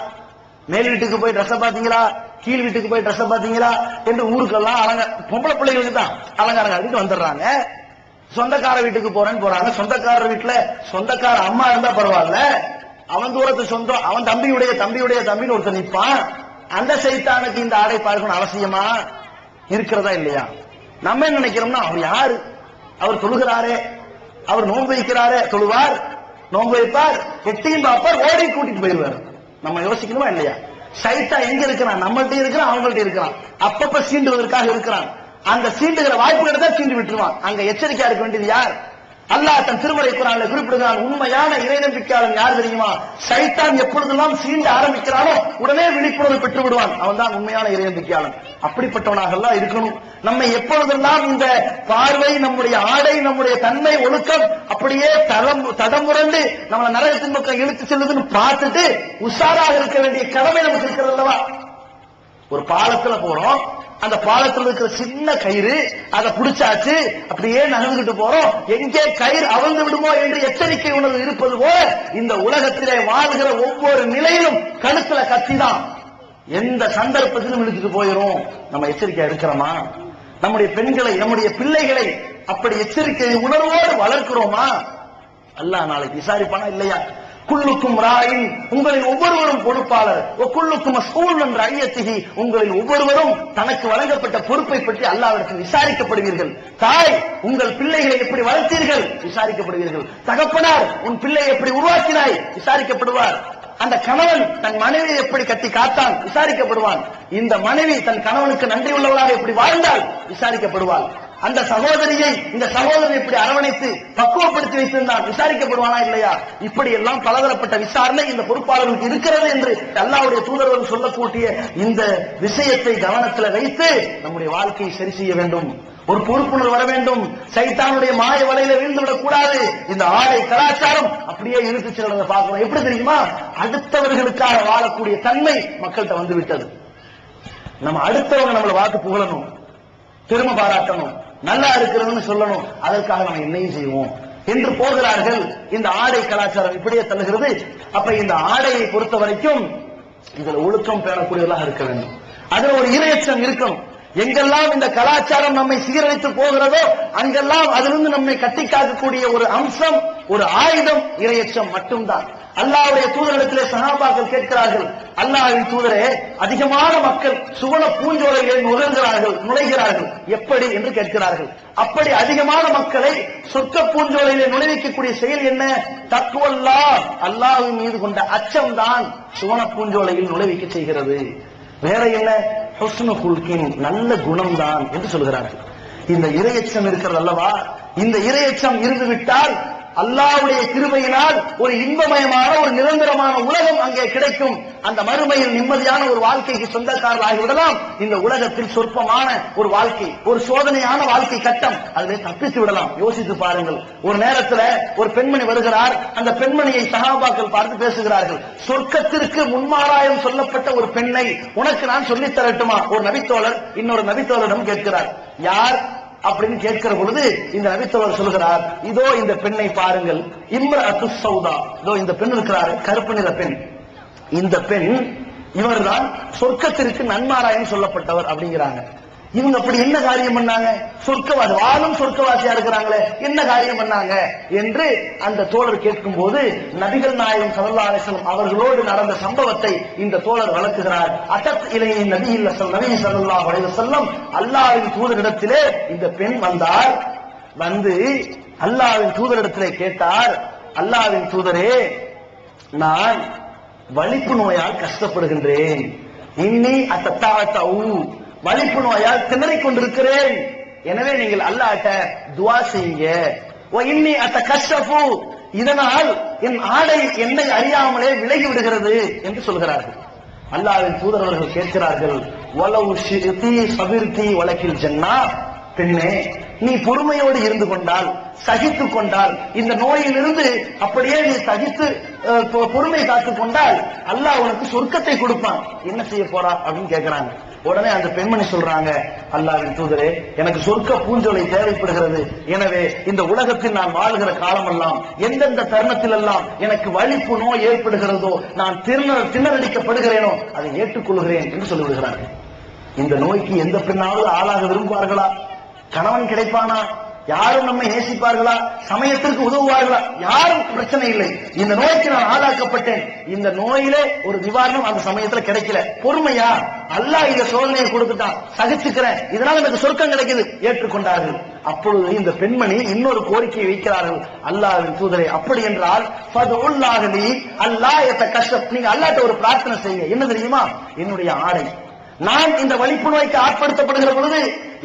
மேல் வீட்டுக்கு போய் ட்ரெஸ் பாத்தீங்களா, கீழ் வீட்டுக்கு போய் ட்ரெஸ் பாத்தீங்களா என்று ஊருக்கெல்லாம் பொம்பளை பிள்ளைகளுக்கு தான் அலங்காரம் காட்டிட்டு வந்துடுறாங்க. சொந்தக்கார வீட்டுக்கு போறேன்னு போறாங்க. சொந்தக்காரர் வீட்டுல சொந்தக்கார அம்மா இருந்தா பரவாயில்ல, அவன் தூரத்து சொந்தம், அவன் தம்பியுடைய தம்பியுடைய தம்பின்னு ஒருத்தர் நிற்பான். அந்த சைத்தானுக்கு இந்த ஆடை பார்க்கணும் அவசியமா இருக்கிறதா இல்லையா? நம்ம என்ன நினைக்கிறோம்னா, அவர் யாரு? அவர் தொழுகிறாரே, அவர் நோன்பு வைக்கிறாரே, தொழுவார், நோன்பு வைப்பார், எட்டியும் பார்ப்பார், ஓடி கூட்டிட்டு போயிடுவார். நம்ம யோசிக்கணுமா இல்லையா? சைத்தா எங்க இருக்கிறான்? நம்மள்ட்ட இருக்கிறான், அவங்கள்ட்ட இருக்கிறான். அப்பப்ப சீண்டுவதற்காக இருக்கிறான். அந்த சீண்டுகிற வாய்ப்பு கிடைத்தா சீண்டு விட்டுருவான். அங்க எச்சரிக்கையா இருக்க வேண்டியது யார்? அல்லாஹ் தன் திருமறை குர்ஆன்ல குறிப்பிடுகிறான், உண்மையான இறை நம்பிக்கையாளன் யார் தெரியுமா? சைத்தான் எப்பொழுதெல்லாம் சீண்ட ஆரம்பிக்கிறானோ உடனே விழிப்புணர்வு பெற்று விடுவான். அவன் தான் உண்மையான இறை நம்பிக்கையாளன். அப்படிப்பட்டவனாக எல்லாம் இருக்கணும். நம்ம எப்பொழுதெல்லாம் இந்த பார்வை, நம்முடைய ஆடை, நம்முடைய தன்மை, ஒழுக்கம் அப்படியே தடமுரண்டு நம்மளை நரகத்தின் பக்கம் இழுத்து செல்லுதுன்னு பார்த்துட்டு உஷாராக இருக்க வேண்டிய கடமை நமக்கு இருக்கிறது அல்லவா? ஒரு பாலத்துல போறோம், அந்த பாலத்தில் இருக்கிற சின்ன கயிறு, அதை பிடிச்சாச்சு, அப்படியே நகர்ந்துகிட்டு போறோம், எங்கே கயிறு அவிழ்ந்து விடுமோ என்று எச்சரிக்கை உணர்வு இருப்பது போல இந்த உலகத்திலே வாழ்கிற ஒவ்வொரு நிலையிலும் கழுத்துல கத்திதான், எந்த சந்தர்ப்பத்திலும் இழுத்துட்டு போயிரும். நம்ம எச்சரிக்கையா இருக்கிறோமா? நம்முடைய பெண்களை, நம்முடைய பிள்ளைகளை அப்படி எச்சரிக்கை உணர்வோடு வளர்க்கிறோமா? அல்லாஹ் நாளைக்கு விசாரிப்பானா இல்லையா? குல்லுக்கும் ராயின், உங்களில் ஒவ்வொருவரும் பொறுப்பாளர், குல்லுக்கும் மஸ்ஊலுன் ரஅய்யத்திஹி, உங்களில் ஒவ்வொருவரும் தனக்கு வழங்கப்பட்ட பொறுப்பை பற்றி அல்லாஹ்விடத்தில் விசாரிக்கப்படுவீர்கள். தாய், உங்கள் பிள்ளைகளை எப்படி வளர்த்தீர்கள் விசாரிக்கப்படுவீர்கள். தகப்பனார், உன் பிள்ளையை எப்படி உருவாக்கினாய் விசாரிக்கப்படுவார். அந்த கணவன் தன் மனைவியை எப்படி கட்டி காத்தான் விசாரிக்கப்படுவான். இந்த மனைவி தன் கணவனுக்கு நன்றி உள்ளவளாக எப்படி வாழ்ந்தால் விசாரிக்கப்படுவாள். அந்த சகோதரியை இந்த சகோதரன் எப்படி அரவணைத்து பக்குவப்படுத்தி வைத்திருந்தான் விசாரிக்கப்படுவானா இல்லையா? இப்படி எல்லாம் பலதரப்பட்ட விசாரணை இந்த பொறுப்பாளர்களுக்கு இருக்கிறது என்று அல்லாஹ்வுடைய தூதர்கள் சொல்லக்கூடிய இந்த விஷயத்தை கவனத்தில் வைத்து நம்முடைய வாழ்க்கையை சரி செய்ய வேண்டும். ஒரு பொறுப்புணர்வு வர வேண்டும். சைத்தானுடைய மாய வலையில வீழ்ந்துவிடக் கூடாது. இந்த ஆடை கலாச்சாரம் அப்படியே இழுத்து செல்வதை பார்க்கணும். எப்படி தெரியுமா? அடுத்தவர்களுக்காக வாழக்கூடிய தன்மை மக்கள்கிட்ட வந்து விட்டது. நம்ம அடுத்தவங்க நம்மளை வாக்கு புகழணும், பெருமை பாராட்டணும், நல்லா இருக்கிறதுன்னு சொல்லணும், அதற்காக நம்ம என்னையும் செய்வோம் என்று போகிறார்கள். இந்த ஆடை கலாச்சாரம் இப்படியே தள்ளுகிறது. அப்ப இந்த ஆடையை பொறுத்த வரைக்கும் இதுல ஒழுக்கம் பேணக்கூடியவர்களாக இருக்க வேண்டும். அதுல ஒரு இரையச்சம் இருக்கணும். எங்கெல்லாம் இந்த கலாச்சாரம் நம்மை சீரழித்து போகிறதோ அங்கெல்லாம் அதிலிருந்து நம்மை கட்டி காக்கக்கூடிய ஒரு அம்சம், ஒரு ஆயுதம் இரையச்சம் மட்டும்தான். அல்லாஹ்வுடைய தூதரிடத்திலே சஹாபாக்கள் கேட்கிறார்கள், அல்லாஹ்வின் தூதரே, அதிகமான மக்கள் சுவன பூஞ்சோலைகளை நுழைகிறார்கள் எப்படி என்று கேட்கிறார்கள். அப்படி அதிகமான மக்களை சொர்க்க பூஞ்சோலையிலே நுழைவிக்கக்கூடிய செயல் என்ன? தக்வல்லாஹ், அல்லாஹ்வின் மீது கொண்ட அச்சம்தான் சுவன பூஞ்சோலையில் நுழைவிக்க செய்கிறது. வேற என்ன? ஹுஸ்னு குல்கின், நல்ல குணம்தான் என்று சொல்கிறார்கள். இந்த இரையச்சம் இருக்கிறது அல்லவா, இந்த இரையச்சம் இருந்து விட்டால் அல்லாஹ்வுடைய கிருபையினால் ஒரு இன்பமயமான ஒரு நிரந்தரமான உலகம் அங்கே கிடைக்கும். அந்த மறுமையில் நிம்மதியான ஒரு வாழ்க்கைக்கு சொந்தக்காரர்களாகி விடலாம். இந்த உலகத்தில் சொற்பமான ஒரு வாழ்க்கை, ஒரு சோதனையான வாழ்க்கை கட்டம், அதிலே தப்பித்து விடலாம். யோசித்து பாருங்கள். ஒரு நேரத்தில் ஒரு பெண்மணி வருகிறார். அந்த பெண்மணியை சஹாபாக்கள் பார்த்து பேசுகிறார்கள். சொர்க்கத்திற்கு முன்மாராயம் சொல்லப்பட்ட ஒரு பெண்ணை உனக்கு நான் சொல்லித் தரட்டுமா? ஒரு நபித்தோழர் இன்னொரு நபித்தோழரிடம் கேட்கிறார். யார் அப்படின்னு கேட்கிற பொழுது இந்த நபித்தோழர் சொல்கிறார், இதோ இந்த பெண்ணை பாருங்கள், இம்ரஅத்து சௌதா, இதோ இந்த பெண் இருக்கிறார், கருப்பு நிற பெண். இந்த பெண், இவர்தான் சொர்க்கத்திற்கு நன்மாராயம் சொல்லப்பட்டவர் அப்படிங்கிறாங்க. இவங்க அப்படி என்ன காரியம் பண்ணாங்க? சொர்க்கவாசி, வாழும் சொர்க்கவாசியா இருக்கிறாங்களே, என்ன காரியம் பண்ணாங்க என்று அந்த தோழர் கேட்கும் போது நபிகள் நாயகம் ஸல்லல்லாஹு அலைஹி வஸல்லம் அவர்களோடு நடந்த சம்பவத்தை இந்த தோழர் விளக்குகிறார். அத்தத் இலைஹி நபி ஸல்லல்லாஹு அலைஹி வஸல்லம், அல்லாஹ்வின் தூதரிடத்திலே இந்த பெண் வந்தார். வந்து அல்லாஹ்வின் தூதரிடத்திலே கேட்டார், அல்லாஹ்வின் தூதரே, நான் வலிப்பு நோயால் கஷ்டப்படுகின்றேன். இன்னி அத்தத்தாத்தூ, வலிப்பு நோயால் திணறிக் கொண்டிருக்கிறேன். எனவே நீங்கள் அல்லாஹ்ட்ட துஆ செய்யுங்க. வ இன்னி அத்தகஷஃபு, இதனால் என் ஆடை என்னை அறியாமலே விலகி விடுகிறது என்று சொல்கிறார்கள். அல்லாஹ்வின் தூதர் அவர்கள் கேட்கிறார்கள், வலவு ஷிதி சபிர்தி வலக்கில் ஜன்னா, பெண்ணே, நீ பொறுமையோடு இருந்து கொண்டால், சகித்துக் கொண்டால், இந்த நோயிலிருந்து அப்படியே நீ சகித்து பொறுமை காத்துக் கொண்டால் அல்லாஹ் உனக்கு சொர்க்கத்தை கொடுப்பான். என்ன செய்ய போறா அப்படின்னு கேட்கிறாங்க. உடனே அந்த பெண்மணி சொல்றாங்க, அல்லாஹ்வின் தூதரே, எனக்கு சொர்க்க பூஞ்சோலை தேவைப்படுகிறது. எனவே இந்த உலகத்தில் நான் வாழ்கிற காலமெல்லாம் எந்தெந்த தருணத்தில் எல்லாம் எனக்கு வலிப்பு நோய் ஏற்படுகிறதோ, நான் திணறடிக்கப்படுகிறேனோ அதை ஏற்றுக்கொள்கிறேன் என்று சொல்லிவிடுகிறார்கள். இந்த நோய்க்கு எந்த பெண்ணாவது ஆளாக விரும்புவார்களா? கணவன் கிடைப்பானா? யாரும் நம்மை நேசிப்பார்களா? சமயத்திற்கு உதவுவார்களா? யாரும் பிரச்சனை இல்லை. இந்த நோய்க்கு நான் ஆளாக்கப்பட்டேன், இந்த நோயிலே ஒரு நிவாரணம் அந்த சமயத்துல கிடைக்கல. பொறுமையா? அல்லாஹ் இந்த சோதனையை கொடுத்துட்டான், சகிச்சுக்கிறேன், இதனால எனக்கு சொர்க்கம் கிடைக்குது, ஏற்றுக்கொண்டார்கள். அப்பொழுது இந்த பெண்மணி இன்னொரு கோரிக்கையை வைக்கிறார்கள், அல்லாஹ்வின் தூதரே, அப்படி என்றால் ஃபதுல்லாஹி அல்லாஹ் யதகஷஃப், நீங்க அல்லாஹ்ட்ட ஒரு பிரார்த்தனை செய்யுங்க. என்ன தெரியுமா? என்னுடைய ஆடை, நான் இந்த வலிப்பு நோய்க்கு ஆட்படுத்தப்படுகிற பொழுது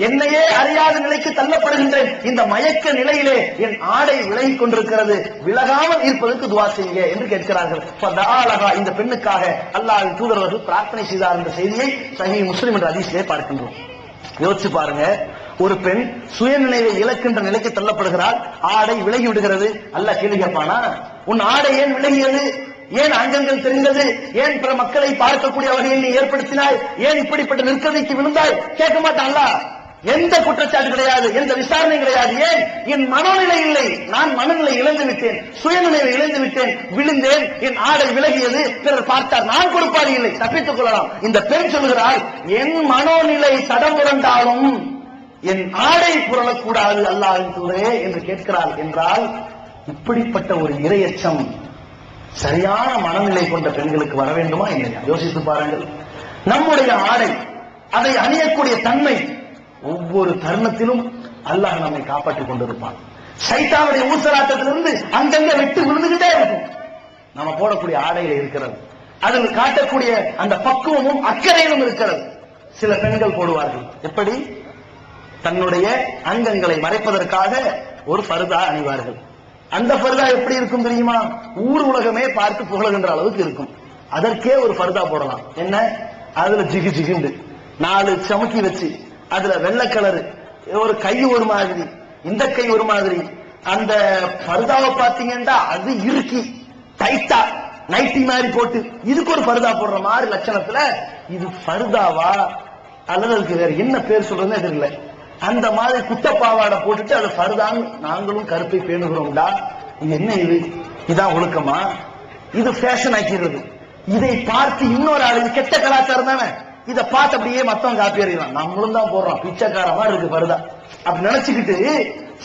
என்னையே அறியாத நிலைக்கு தள்ளப்படுகின்றேன். இந்த மயக்க நிலையிலே என் ஆடை விலகிக் கொண்டிருக்கிறது, விலகாமல் இருப்பதற்கு துஆ செய்யுங்க என்று கேட்கிறார்கள். இந்த பெண்ணுக்காக அல்லாஹ்வின் தூதர் அவர்கள் பிரார்த்தனை செய்தார் என்ற செய்தியை சஹீஹ் முஸ்லிம் என்ற ஹதீஸிலே பார்க்கின்றோம். யோசிச்சு பாருங்க, ஒரு பெண் சுயநிலையை இழக்கின்ற நிலைக்கு தள்ளப்படுகிறார், ஆடை விலகி விடுகிறது. அல்லாஹ் கேள்வி கேட்பானா? உன் ஆடை ஏன் விலகியது? ஏன் அங்கங்கள் தெரிந்தது? ஏன் பிற மக்களை பார்க்கக்கூடிய வகையில் நீ ஏற்படுத்தினாய்? ஏன் இப்படிப்பட்ட நிற்கதைக்கு விழுந்தாய்? கேட்க மாட்டான்ல. எந்த குற்றச்சாட்டு கிடையாது, எந்த விசாரணை கிடையாது. ஏன்? என் மனநிலை இல்லை, நான் மனநிலை இழந்து விட்டேன், சுயநிலையை இழந்து விட்டேன், விழுந்தேன், என் ஆடை விலகியது, பிறர் பார்த்தார், நான் கொடுப்பாரு இல்லை, தப்பித்துக் கொள்ளலாம். இந்த பெண் சொல்கிறாள், என் மனோநிலை தடம்புரண்டாலும் என் ஆடை புரளக்கூடாது அல்லாஹ்வின் தூதரே என்று கேட்கிறாள். என்றால் இப்படிப்பட்ட ஒரு இரையச்சம் சரியான மனநிலை கொண்ட பெண்களுக்கு வர வேண்டுமா இல்லையா? யோசித்து பாருங்கள். நம்முடைய ஆடை, அதை அணியக்கூடிய தன்மை, ஒவ்வொரு தருணத்திலும் அல்லாஹ் நம்மை காப்பாற்றிக் கொண்டிருப்பான். சைத்தானுடைய ஊசலாட்டத்திலிருந்து அங்கங்க விட்டு விழுந்துகிட்டே இருக்கும். நம்ம போடக்கூடிய ஆடையில இருக்கிறது, அதில் காட்டக்கூடிய அந்த பக்குவமும் அக்கறையிலும் இருக்கிறது. சில பெண்கள் போடுவார்கள், எப்படி? தன்னுடைய அங்கங்களை மறைப்பதற்காக ஒரு பர்தா அணிவார்கள். அந்த பர்தா எப்படி இருக்கும் தெரியுமா? ஊர் உலகமே பார்த்து புகழுகின்ற அளவுக்கு இருக்கும். அதற்கே ஒரு பர்தா போடலாம். என்ன? அதுல ஜிகு ஜிகுண்டு 4 சமுக்கி வச்சு, அதுல வெள்ளை கலரு, ஒரு கை ஒரு மாதிரி, இந்த கை ஒரு மாதிரி. அந்த பர்தாவை பாத்தீங்கன்னா அது இறுக்கி டைட்டா நைட்டி மாதிரி போட்டு இதுக்கு ஒரு பர்தா போடுற மாதிரி லட்சணத்துல, இது பர்தாவா அல்லது அதுக்கு வேற என்ன பேர் சொல்றதுன்னு தெரியல. அந்த மாதிரி குட்டப்பாவாடை போட்டுட்டு அதை பர்தான் நாங்களும் கருப்பை பேணுகிறோம்டா. இது என்ன? இது இதான் ஒழுக்கமா? இது ஃபேஷன் ஆக்கிறது. இதை பார்த்து இன்னொரு ஆளு, கெட்ட கலாச்சாரம் தானே, இதை பார்த்து அப்படியே மத்தவங்க காப்பி அறியலாம். நம்மளும் தான் போடுறோம், பிச்சைக்காரமா இருக்கு பர்தா அப்படி நினைச்சுக்கிட்டு,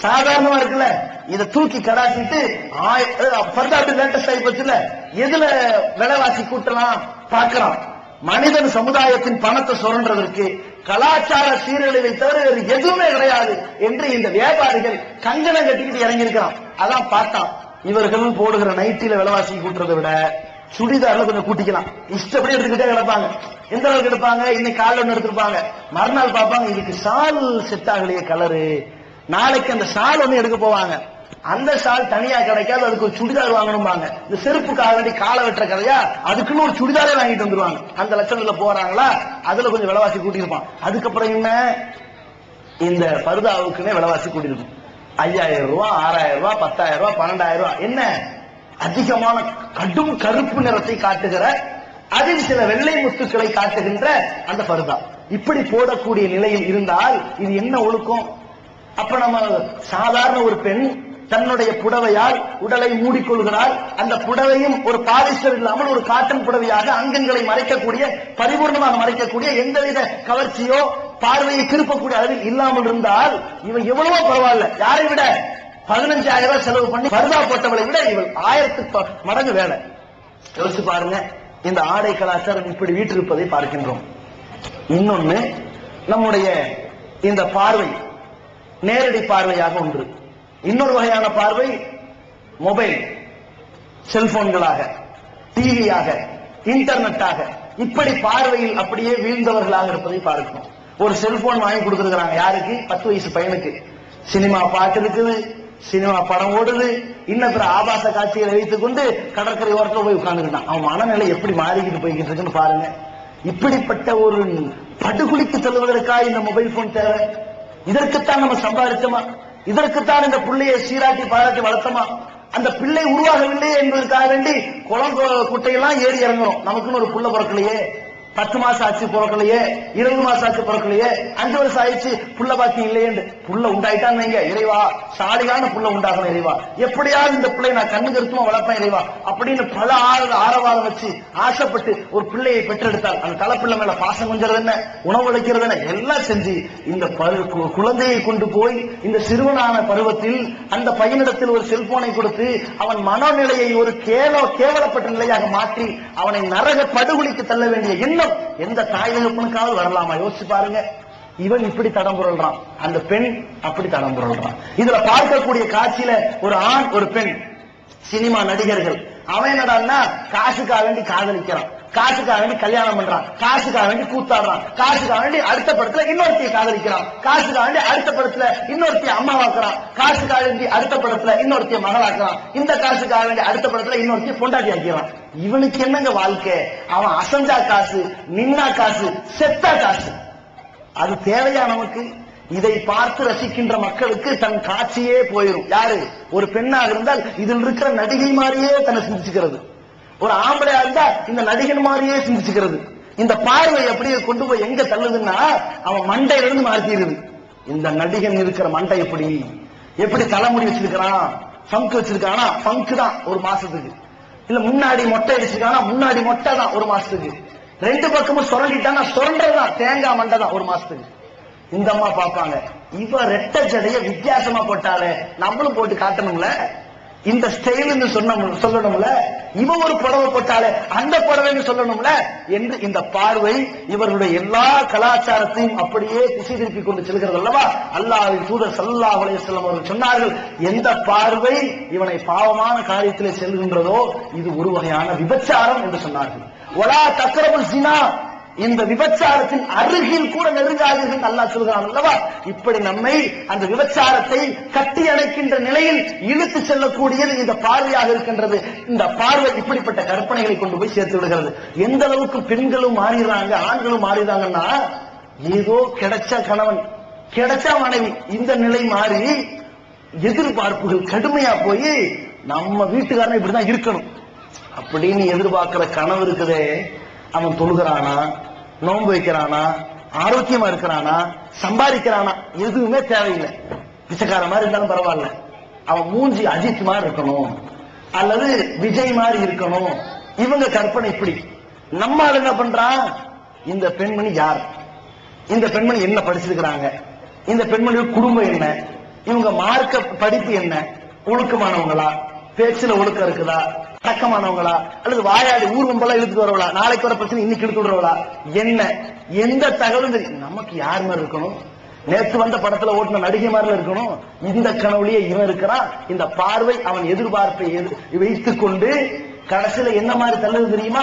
சாதாரணமா இருக்குல்ல, இதை தூக்கி கடாசிட்டு பர்தா அப்படி லேட்டஸ்ட் ஆகி போச்சுல, எதுல விலைவாசி கூட்டலாம் பார்க்கலாம். மனிதன் சமுதாயத்தின் பணத்தை சுரண்டதற்கு கலாச்சார சீரழிவை தவிர வேறு எதுவுமே கிடையாது என்று இந்த வியாபாரிகள் கங்கணம் கட்டிக்கிட்டு இறங்கி இருக்கிறான். அதான் பார்த்தான், இவர்கள் போடுகிற நைட்டில விலைவாசி கூட்டுறதை விட சுடிதார்ல கொஞ்சம் கூட்டிக்கலாம். இஷ்டப்படி எடுத்துக்கிட்டே கிடப்பாங்க. எந்த அளவுக்கு எடுப்பாங்க? இன்னைக்கு காலைல ஒண்ணு எடுத்திருப்பாங்க, மறுநாள் பார்ப்பாங்க இதுக்கு ஷால் செட் ஆகலையே கலரு, நாளைக்கு அந்த ஷால் ஒண்ணு எடுக்க போவாங்க, அந்த ஷால் தனியா கிடைக்காது, அதுக்கு ஒரு சுடிதார் வாங்கணும்பாங்க. இந்த செருப்புக்காக வேண்டி காலை வெட்டுற கதையா, அதுக்குன்னு ஒரு சுடிதாரே வாங்கிட்டு வந்துருவாங்க. அந்த லட்சத்துல போறாங்களா, அதுல கொஞ்சம் விலைவாசி கூட்டியிருப்பான். அதுக்கப்புறம் என்ன? இந்த பர்தாவுக்குன்னே விலைவாசி கூட்டியிருக்கும். 5000 ரூபாய், 6000 ரூபாய், 10,000 ரூபாய், 12,000 ரூபாய். என்ன? அதிகமான கடும் கருப்பு நிறத்தை காட்டுகிற, அதில் சில வெள்ளை முத்துக்களை காட்டுகின்ற அந்த பர்தா. இப்படி போடக்கூடிய நிலையில் இருந்தால் இது என்ன ஒழுக்கம்? அப்ப நம்ம சாதாரண ஒரு பெண் தன்னுடைய புடவையால் உடலை மூடிக்கொள்கிறார். அந்த புடவையும் ஒரு பாலிஸ்டர் இல்லாமல் ஒரு காட்டன் புடவையாக அங்கங்களை மறைக்கக்கூடிய, பரிபூர்ணமாக மறைக்கக்கூடிய, எந்தவித கவர்ச்சியோ பார்வையை திருப்பக்கூடிய அளவில் இல்லாமல் இருந்தால் இவன் எவ்வளவோ பரவாயில்ல. யாரை விட? 15,000 ரூபாய் செலவு பண்ணி பர்தா போட்டவளை விட இவள் 1000 மடங்கு வேலை. யோசிச்சு பாருங்க, இந்த ஆடை கலாச்சாரம் இப்படி வீற்றிருப்பதை பார்க்கின்றோம். இன்னொன்னு, நம்முடைய இந்த பார்வை நேரடி பார்வையாக ஒன்று. இன்னொரு வகையான பார்வை மொபைல், செல்போன்களாக, டிவியாக, இன்டர்நெட்டாக, இப்படி பார்வையில் அப்படியே வீழ்ந்தவர்களாக இருப்பதை பார்க்கணும். ஒரு செல்போன் வாங்கி கொடுத்திருக்கிறாங்க. யாருக்கு? 10 வயசு பையனுக்கு. சினிமா பாட்டு இருக்குது, சினிமா படம் ஓடுது, இன்னும் பிற ஆபாச காட்சிகளை வைத்துக் கொண்டு கடற்கரை ஓரத்தில் போய் உட்கார்ந்துக்கிட்டான். அவன் மனநிலை எப்படி மாறிக்கிட்டு போய்கிட்டு இருக்குன்னு பாருங்க. இப்படிப்பட்ட ஒரு படுகொலிக்கு செல்வதற்காக இந்த மொபைல் போன் தேவை? இதற்குத்தான் நம்ம சம்பாதிச்சோமா? இதற்குத்தான் இந்த பிள்ளையை சீராட்டி பாராட்டி வளர்த்தோமா? அந்த பிள்ளை உருவாகவில்லையே என்பதற்காக வேண்டி குளம் குட்டையெல்லாம் ஏறி இறங்குறோம். நமக்குன்னு ஒரு புள்ள பிறக்கலையே, 10 மாசம் ஆச்சு பிறக்கலையே, 20 மாசம் ஆச்சு பிறக்கலையே, 5 வருஷம் ஆயிடுச்சு புள்ள பாக்கி இல்லையே. புள்ள உண்டாயிட்டான்னு வைங்க, இறைவா சாலிகான புள்ள உண்டாகணும் இறைவா, எப்படியாவது இந்த பிள்ளை நான் கண்ணு கருத்துமா வளர்ப்பேன் இறைவா அப்படின்னு பல ஆரவாரம் வச்சு ஆசைப்பட்டு ஒரு பிள்ளையை பெற்றெடுத்தால் அந்த தலைப்பிள்ளை மேல பாசம் கொஞ்சறது என்ன, உணவு அளிக்கிறது என்ன, எல்லாம் செஞ்சு இந்த குழந்தையை கொண்டு போய் இந்த சிறுவனான பருவத்தில் அந்த பையனிடத்தில் ஒரு செல்போனை கொடுத்து அவன் மனநிலையை ஒரு கேவலப்பட்ட நிலையாக மாற்றி அவனை நரக படுகொலிக்கு தள்ள வேண்டிய எண்ணம் எந்த தாய் தகப்பனுக்காவது வரலாமா? யோசிச்சு பாருங்க. இவன் இப்படி தடம் புரள்றான், அந்த பெண் அப்படி தடம் புரள்றான். இதுல பார்க்கக்கூடிய காட்சியில ஒரு ஆண் ஒரு பெண், சினிமா நடிகர்கள், அவன் என்னடான்னா காசுக்காக வேண்டி காதலிக்கிறான், காசுக்காக வேண்டி கல்யாணம் பண்றான், காசுக்காக வேண்டி கூத்தாடுறான், காசுக்காக வேண்டி அடுத்த படத்துல இன்னொருத்தையை காதலிக்கிறான், காசுக்காக வேண்டி அடுத்த படத்துல இன்னொருத்தைய அம்மாவாக்குறான், காசுக்காக வேண்டி அடுத்த படத்துல இன்னொருத்தைய மகளாக்குறான், இந்த காசுக்காக வேண்டி அடுத்த படத்துல இன்னொருத்தைய பொண்டாட்டி ஆக்கிறான். இவனுக்கு என்னங்க வாழ்க்கை? அவன் அசஞ்சா காசு, நின்னா காசு, செத்தா காசு. அது தேவையா நமக்கு? இதை பார்த்து ரசிக்கின்ற மக்களுக்கு தன் காட்சியே போயிடும். யாரு? ஒரு பெண்ணாக இருந்தால் இதில் இருக்கிற நடிகை மாதிரியே தன்னை சிந்திச்சுக்கிறது, ஒரு ஆம்பளையா இருந்தா இந்த நடிகன் மாதிரியே சிந்திச்சுக்கிறது. இந்த பார்வை அப்படியே கொண்டு போய் எங்க தள்ளுதுன்னா அவன் மண்டையில இருந்து மாற்றிடுது. இந்த நடிகன் இருக்கிற மண்டை எப்படி தலைமுடி வச்சிருக்கிறான், ஃபங்க் வச்சிருக்கானா, ஃபங்க் தான் ஒரு மாசத்துக்கு. இல்ல முன்னாடி மொட்டை அடிச்சிருக்கானா, முன்னாடி மொட்டை தான் ஒரு மாசத்துக்கு. 2 பக்கமும் சுரண்டிட்டானா சுரண்டதான் தேங்காய் மண்டை தான் ஒரு மாசத்துக்கு. இந்த அம்மா பாப்பாங்க, இவ ரெட்டை ஜடைய வித்தியாசமா போட்டாலே நம்மளும் போட்டு காட்டணும்ல. இந்த ஸ்டைல்னு சொல்லணும்ல, இவன் ஒரு புடவை போட்டாலே அந்த புடவைன்னு சொல்லணும்ல என்று இந்த பார்வை இவர்களுடைய எல்லா கலாச்சாரத்தையும் அப்படியே திசை திருப்பி கொண்டு செல்கிறது அல்லவா. அல்லாஹ்வின் தூதர் ஸல்லல்லாஹு அலைஹி வஸல்லம் அவர்கள் சொன்னார்கள், எந்த பார்வை இவனை பாவமான காரியத்திலே செல்கின்றதோ இது ஒரு வகையான விபச்சாரம் என்று சொன்னார்கள். வலா தக்ரபுல் ஸினா, இந்த விபச்சாரத்தின் அருகில் கூட நெருங்காதீர்கள் அல்லாஹ் சொல்கிறான் அல்லவா. இப்படி நம்மை அந்த விபச்சாரத்தை கட்டி அணைக்கின்ற நிலையில் இழுத்து செல்லக்கூடியது இந்த பார்வையாக இருக்கின்றது. இந்த பார்வை இப்படிப்பட்ட கற்பனைகளை கொண்டு போய் சேர்த்து விடுகிறது. எந்த அளவுக்கு பெண்களும் மாறிடுறாங்க, ஆண்களும் மாறிடுறாங்கன்னா, ஏதோ கிடைச்ச கணவன் கிடைச்ச மனைவி இந்த நிலை மாறி எதிர்பார்ப்புகள் கடுமையா போய் நம்ம வீட்டுக்காரன் இப்படிதான் இருக்கணும் அப்படின்னு எதிர்பார்க்கிற கனவு இருக்குதே, அவன் தொழுகிறானா, நோன்பு வைக்கிறானா, ஆரோக்கியமா இருக்கிறானா, சம்பாதிக்கிறானா, எதுவுமே தேவையில்லை. பிச்சைக்கார மாதிரி இருந்தாலும் பரவாயில்ல, அவன் மூஞ்சி அஜித் மாதிரி இருக்கணும் அல்லது விஜய் மாதிரி இருக்கணும். இவங்க கற்பனை இப்படி. நம்ம என்ன பண்றான், இந்த பெண்மணி யார், இந்த பெண்மணி என்ன படிச்சிருக்கிறாங்க, இந்த பெண்மணியோட குடும்பம் என்ன, இவங்க மார்க்க படிப்பு என்ன, ஒழுக்கமானவங்களா, பேச்சுல ஒழுக்கம் இருக்குதா, அடக்கமானவங்களா, அல்லது வாயாடி ஊர்வம்பெல்லாம் இழுத்து வரவளா, நாளைக்கு வர பிரச்சனை இன்னைக்கு இழுத்து விடுறவளா, என்ன எந்த தகவலும் தெரியும். நமக்கு யார் மாதிரி இருக்கணும், நேற்று வந்த படத்துல ஓட்டின நடிகை மாதிரி இருக்கணும். இந்த கனவுலயே இவன் இருக்கிறான். இந்த பார்வை அவன் எதிர்பார்ப்பை வைத்துக் கொண்டு கடைசியில என்ன மாதிரி தள்ளுது தெரியுமா,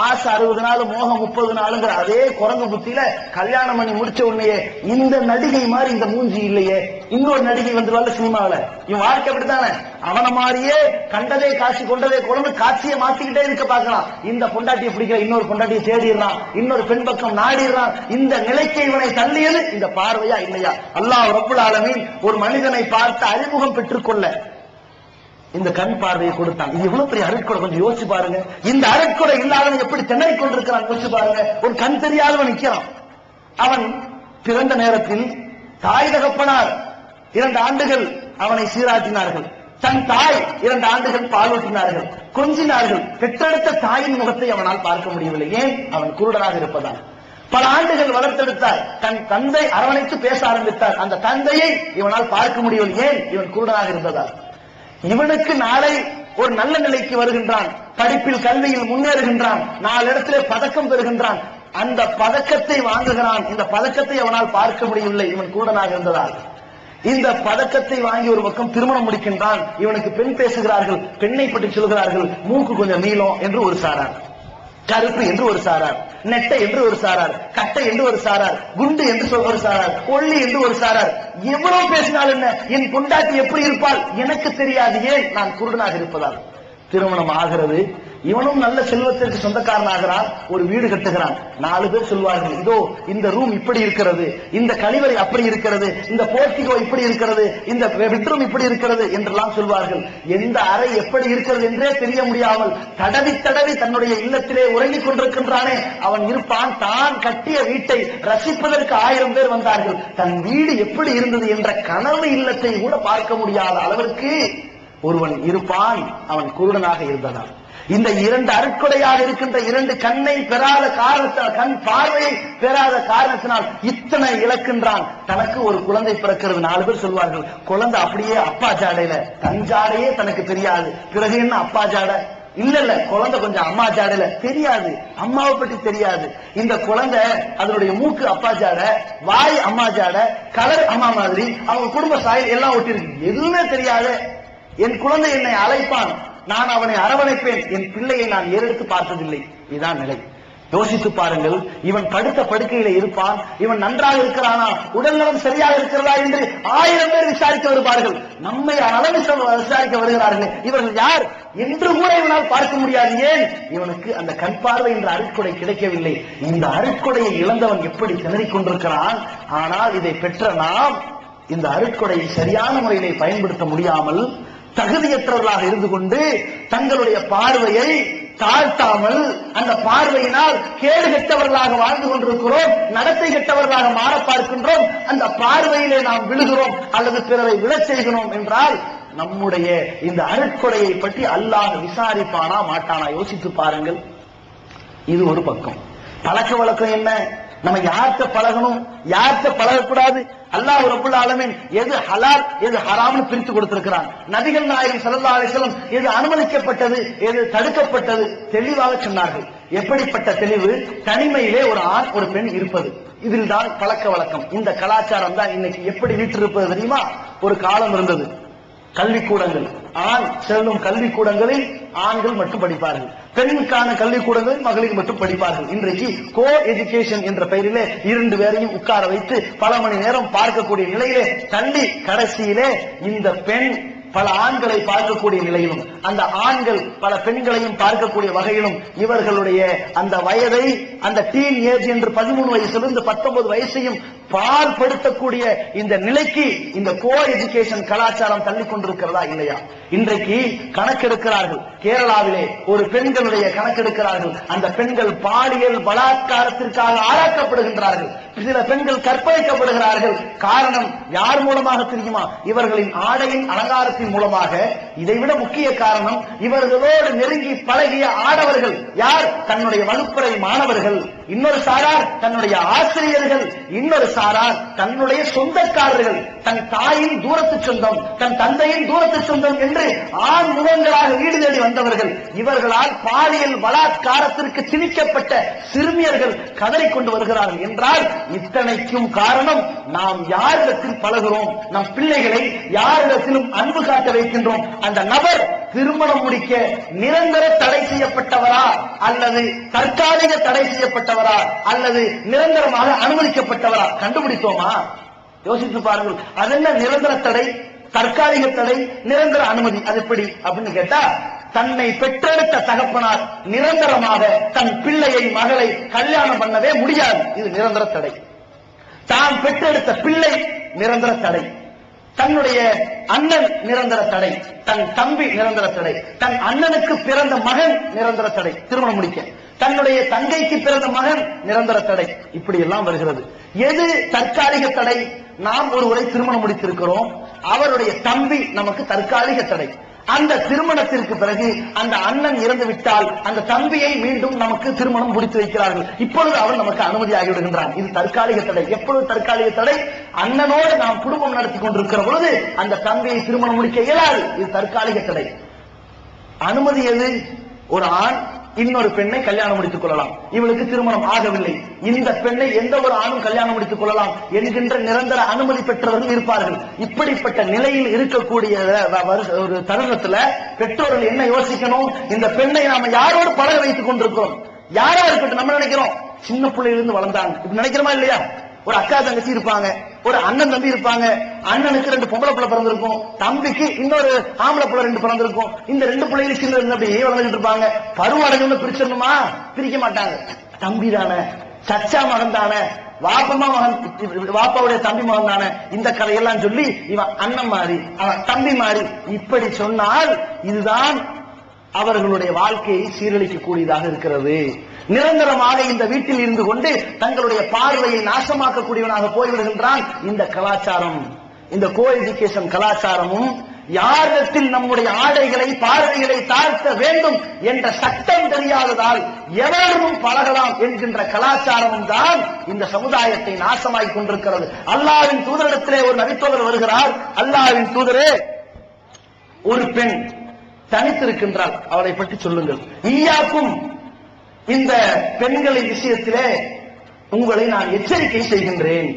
ஆசை 60 நாள் மோகம் 30 நாளுங்கிற அதே குரங்கு புத்தியில கல்யாணம் பண்ணி முடிச்ச உடனே இந்த நடிகை மாதிரி இந்த மூஞ்சி இல்லையே, இன்னொரு நடிகை வந்துருவாள் சினிமாவில. இவன் வாழ்க்கை அப்படித்தானே, அவனை மாதிரியே கண்டதே காட்சி கொண்டதே குழம்பு காட்சியை மாத்திக்கிட்டே இருக்க பார்க்கலாம். இந்த பொண்டாட்டியை பிடிக்கிற இன்னொரு பொண்டாட்டியை தேடிடுறான், இன்னொரு பெண் பக்கம் நாடிடுறான். இந்த நிலைக்கு இவனை தள்ளியது இந்த பார்வையா இல்லையா? அல்லாஹ் ரப்புல் ஆலமீன் ஒரு மனிதனை பார்த்து அறிமுகம் பெற்றுக்கொள்ள இந்த கண் பார்வையை கொடுத்தான். இது எவ்வளவு பெரிய அருட்கொடை, கொஞ்சம் யோசிச்சு பாருங்க. இந்த அருட்கொடை இல்லாதவன் எப்படி திணறிக் கொண்டிருக்கிறான் யோசிச்சு பாருங்க. ஒரு கண் தெரியாதவன் நிற்கிறான். அவன் பிறந்த நேரத்தில் தாய் தகப்பனார் 2 ஆண்டுகள் அவனை சீராட்டினார்கள். தன் தாய் 2 ஆண்டுகள் பாலூட்டினார்கள், கொஞ்சினார்கள். பெற்றெடுத்த தாயின் முகத்தை அவனால் பார்க்க முடியவில்லை. ஏன்? அவன் குருடராக இருப்பதால். பல ஆண்டுகள் வளர்த்தெடுத்தார். தன் தந்தை அரவணைத்து பேச ஆரம்பித்தார். அந்த தந்தையை இவனால் பார்க்க முடியவில்லை. ஏன்? இவன் குருடராக இருந்ததால். இவனுக்கு நாளை ஒரு நல்ல நிலைக்கு வருகின்றான், படிப்பில் கல்வியில் முன்னேறுகின்றான், 4 இடத்திலே பதக்கம் பெறுகின்றான். அந்த பதக்கத்தை வாங்குகிறான். இந்த பதக்கத்தை அவனால் பார்க்க முடியவில்லை, இவன் குருடனாக இருந்ததால். இந்த பதக்கத்தை வாங்கி ஒரு பக்கம் திருமணம் முடிக்கின்றான். இவனுக்கு பெண் பேசுகிறார்கள், பெண்ணை பற்றி சொல்கிறார்கள். மூக்கு கொஞ்சம் நீளம் என்று ஒரு சாரார், கருப்பு என்று ஒரு சாரார், நெட்டை என்று ஒரு சாரார், கட்டை என்று ஒரு சாரார், குண்டு என்று ஒரு சாரார், ஒல்லி என்று ஒரு சாரார். எவ்வளவு பேசினால் என்ன, என் பொண்டாட்டி எப்படி இருப்பாள் எனக்கு தெரியாது. ஏன்? நான் குருடனாக இருப்பதால். திருமணம் ஆகிறது. இவனும் நல்ல செல்வத்திற்கு சொந்தக்காரனாகிறான். ஒரு வீடு கட்டுகிறான். 4 பேர் சொல்வார்கள், இதோ இந்த ரூம் இப்படி இருக்கிறது, இந்த கழிவறை அப்படி இருக்கிறது, இந்த போர்ட்டிகோ இப்படி இருக்கிறது, இந்த பெட்ரூம் இப்படி இருக்கிறது என்றெல்லாம் சொல்வார்கள். எந்த அறை எப்படி இருக்கிறது என்றே தெரிய முடியாமல் தடவி தடவி தன்னுடைய இல்லத்திலே உறங்கிக் கொண்டிருக்கின்றானே அவன் இருப்பான். தான் கட்டிய வீட்டை ரசிப்பதற்கு 1000 பேர் வந்தார்கள். தன் வீடு எப்படி இருந்தது என்ற கனவு இல்லத்தை கூட பார்க்க முடியாத அளவிற்கு ஒருவன் இருப்பான். அவன் குருடனாக இருந்ததால். இந்த 2 அருட்கொடையாக இருக்கின்ற 2 கண்ணை பெறாத காரணத்தால், கண் பார்வையை பெறாத காரணத்தினால் இத்தனை இழக்கின்றான். தனக்கு ஒரு குழந்தை பிறக்கிறது. 4 பேர் சொல்வார்கள், குழந்தை அப்படியே அப்பா ஜாடையில, தன் ஜாடையே தனக்கு தெரியாது, பிறகு என்ன அப்பா ஜாடை? இல்ல குழந்தை கொஞ்சம் அம்மா ஜாடையில தெரியாது, அம்மாவை பற்றி தெரியாது. இந்த குழந்தை அதனுடைய மூக்கு அப்பா ஜாடை, வாய் அம்மா ஜாடை, கலர் அம்மா மாதிரி, அவங்க குடும்ப சாயல் எல்லாம் ஒட்டி இருக்கு, எதுவுமே தெரியாது. என் குழந்தை என்னை அழைப்பான், நான் அவனை அரவணைப்பேன், என் பிள்ளையை நான் ஏறெடுத்து பார்த்ததில்லை. இதுதான் நிலை. யோசித்து பாருங்கள். இவன் படுத்த படுக்கையில இருப்பான். இவன் நன்றாக இருக்கிறானா, உடல்நலம் சரியாக இருக்கிறதா என்று 1000 பேர் விசாரிக்க வருவார்கள். நம்மை அளவு விசாரிக்க வருகிறார்களே, இவர்கள் யார் என்று கூட இவனால் பார்க்க முடியாது. ஏன்? இவனுக்கு அந்த கண் பார்வை என்ற அருட்கொடை கிடைக்கவில்லை. இந்த அருட்கொடையை இழந்தவன் எப்படி திணறிக் கொண்டிருக்கிறான். ஆனால் இதை பெற்ற நாம் இந்த அருட்கொடையை சரியான முறையிலே பயன்படுத்த முடியாமல் தகுதியற்றவர்களாக இருந்து கொண்டு தங்களுடைய பார்வையை தாழ்த்தாமல் அந்த பார்வையினால் கேடு கெட்டவர்களாக வாழ்ந்து கொண்டிருக்கிறோம், நடத்தை கெட்டவர்களாக மாற பார்க்கின்றோம். அந்த பார்வையிலே நாம் விழுகிறோம் அல்லது பிறரை விழச் செய்கிறோம் என்றால் நம்முடைய இந்த அருட்கொடையை பற்றி அல்லாஹ் விசாரிப்பானா மாட்டானா? யோசித்து பாருங்கள். இது ஒரு பக்கம். பழக்க வழக்கம் என்ன? நம்ம யார்கிட்ட பழகணும், யார்கிட்ட பழகக்கூடாது, அல்லாஹ் ரப்பல் ஆலமீன் எது ஹலால் எது ஹராம்னு பிரித்து கொடுத்திருக்கிறான். நபிகள் நாயகம் ஸல்லல்லாஹு அலைஹி வஸல்லம் எது அனுமதிக்கப்பட்டது எது தடுக்கப்பட்டது தெளிவாக சொன்னார்கள். எப்படிப்பட்ட தெளிவு! தனிமையிலே ஒரு ஆண் ஒரு பெண் இருப்பது, இதில் தான் பழக்க வழக்கம். இந்த கலாச்சாரம் தான் இன்னைக்கு எப்படி வீற்றிருப்பது தெரியுமா? ஒரு காலம் இருந்தது, கல்விக்கூடங்கள், ஆண் செல்லும் கல்விக்கூடங்களில் ஆண்கள் மட்டும் படிப்பார்கள், பெண்ணுக்கான கல்விக்கூடங்களில் மகளிர் மட்டும் படிப்பார்கள். இன்றைக்கு கோ எஜுகேஷன் என்ற பெயரிலே 2 பேரையும் உட்கார வைத்து பல மணி நேரம் பார்க்கக்கூடிய நிலையிலே தள்ளி கடைசியிலே இந்த பெண் பல ஆண்களை பார்க்கக்கூடிய நிலையிலும் அந்த ஆண்கள் பல பெண்களையும் பார்க்கக்கூடிய வகையிலும் இவர்களுடைய அந்த வயதை, அந்த டீன் ஏஜ் என்று 13 வயசிலிருந்து 19 வயசையும் பால்படுத்தக்கூடிய இந்த நிலைக்கு இந்த கோ எஜுகேஷன் கலாச்சாரம் தள்ளி கொண்டிருக்கிறதா இல்லையா? இன்றைக்கு கணக்கெடுக்கிறார்கள், கேரளாவிலே ஒரு பெண்களுடைய கணக்கெடுக்கிறார்கள். அந்த பெண்கள் பாலியல் பலாத்காரத்திற்காக ஆளாக்கப்படுகின்றார்கள், சில பெண்கள் கற்பழிக்கப்படுகிறார்கள். காரணம் யார் மூலமாக தெரியுமா? இவர்களின் ஆடையின் அலங்காரத்தின் மூலமாக. இதைவிட முக்கிய காரணம், இவர்களோடு நெருங்கி பழகிய ஆடவர்கள் யார்? தன்னுடைய வகுப்பறை மாணவர்கள், இன்னொரு சாரார் தன்னுடைய ஆசிரியர்கள், இன்னொரு சாரார் தன்னுடைய சொந்தக்காரர்கள், தன் தாயின் தூரத்து சொந்தம், தன் தந்தையின் தூரத்து சொந்தம் என்று ஆண் முகங்களாக வீடு தேடி வந்தவர்கள். இவர்களால் பாலியல் பலாத்காரத்திற்கு திணிக்கப்பட்ட சிறுமியர்கள் கதறிக்கொண்டு வருகிறார்கள் என்றால் இத்தனைக்கும் காரணம் நாம் யாரிடத்தில் பழகிறோம், நம் பிள்ளைகளை யாரிடத்திலும் அன்பு காட்ட வைக்கின்றோம். அந்த நபர் திருமணம் முடிக்க நிரந்தர தடை செய்யப்பட்டவரா அல்லது தற்காலிக தடை செய்யப்பட்டவரா அல்லது நிரந்தரமாக அனுமதிக்கப்பட்டவரா கண்டுபிடித்தோமா? யோசித்து பாருங்கள். அதென்ன நிரந்தர தடை, தற்காலிக தடை, நிரந்தர அனுமதி, அது எப்படி அப்படின்னு கேட்டா, தன்னை பெற்றெடுத்த தகப்பனார் நிரந்தரமாக தன் பிள்ளையை மகளை கல்யாணம் பண்ணவே முடியாது, இது நிரந்தர தடை. தான் பெற்றெடுத்த பிள்ளை நிரந்தர தடை, தன்னுடைய அண்ணன் நிரந்தர தடை, தன் தம்பி நிரந்தர தடை, தன் அண்ணனுக்கு பிறந்த மகன் நிரந்தர தடை திருமணம் முடிக்க, தன்னுடைய தங்கைக்கு பிறந்த மகன் நிரந்தர தடை, இப்படி எல்லாம் வருகிறது. எது தற்காலிக தடை? நாம் ஒருவரை திருமணம் முடித்திருக்கிறோம், அவருடைய தம்பி நமக்கு தற்காலிக தடை. அந்த திருமணத்திற்கு பிறகு அந்த அண்ணன் இறந்து விட்டால் அந்த தம்பியை மீண்டும் நமக்கு திருமணம் முடித்து வைக்கிறார்கள். இப்பொழுது அவன் நமக்கு அனுமதி ஆகிவிடுகின்றான். இது தற்காலிக தடை. எப்பொழுது தற்காலிக தடை? அண்ணனோடு நாம் குடும்பம் நடத்தி கொண்டிருக்கிற பொழுது அந்த தம்பியை திருமணம் முடிக்க இயலாது, இது தற்காலிக தடை. அனுமதி எது? ஒரு ஆண் இன்னொரு பெண்ணை கல்யாணம் முடித்துக் கொள்ளலாம், இவளுக்கு திருமணம் ஆகவில்லை, இந்த பெண்ணை எந்த ஒரு ஆணும் கல்யாணம் முடித்துக் கொள்ளலாம் என்கின்ற நிரந்தர அனுமதி பெற்றவர்கள் இருப்பார்கள். இப்படிப்பட்ட நிலையில் இருக்கக்கூடிய ஒரு தருணத்துல பெற்றோர்கள் என்ன யோசிக்கணும்? இந்த பெண்ணை நாம யாரோடு பழக வைத்துக் கொண்டிருக்கிறோம்? யாரா இருக்கட்டும், நம்ம நினைக்கிறோம் சின்ன பிள்ளையிலிருந்து வளர்ந்தாங்க, இப்ப நினைக்கிறோமா இல்லையா? ஒரு அக்கா தங்கச்சி இருப்பாங்க, ஒரு அண்ணன் தம்பி இருப்பாங்க, அண்ணனுக்கு 2 பொம்பளை பிள்ளை பிறந்திருக்கும், தம்பிக்கு இன்னொரு ஆம்பளை பிள்ளை 2 பிறந்திருக்கும், இந்த 2 பிள்ளைகளும் சின்ன இருந்து அப்படியே வளர்ந்துட்டு இருப்பாங்க. பருவம் அடைஞ்சு பிரிச்சிடணுமா? பிரிக்க மாட்டாங்க. தம்பி தானே, சச்சா மகன் தானே, வாப்பமா மகன், வாப்பாவுடைய தம்பி மகன் தானே, இந்த கதையெல்லாம் சொல்லி இவன் அண்ணன் மாறி அவன் தம்பி மாறி இப்படி சொன்னால் இதுதான் அவர்களுடைய வாழ்க்கையை சீரழிக்கக்கூடியதாக இருக்கிறது. நிரந்தரமாக இந்த வீட்டில் இருந்து கொண்டு தங்களுடைய பார்வையை நாசமாக்கக்கூடியவனாக போய்விடுகின்றான். இந்த கலாச்சாரம், இந்த கோ எஜுகேஷன் கலாச்சாரமும் யாரிடத்தில் நம்முடைய ஆடைகளை பார்வைகளை தாழ்த்த வேண்டும் என்ற சட்டம் தெரியாததால் எவரும் பழகலாம் என்கின்ற கலாச்சாரமும் தான் இந்த சமுதாயத்தை நாசமாய் கொண்டிருக்கிறது. அல்லாஹ்வின் தூதரிடத்திலே ஒரு நபித்தோழர் வருகிறார். அல்லாஹ்வின் தூதரே, ஒரு பெண் தனித்திருக்கின்றாள், அவளை பற்றி சொல்லுங்கள். ஈயாக்கும், இந்த பெண்களின் விஷயத்திலே உங்களை நான் எச்சரிக்கை செய்கின்றேன்.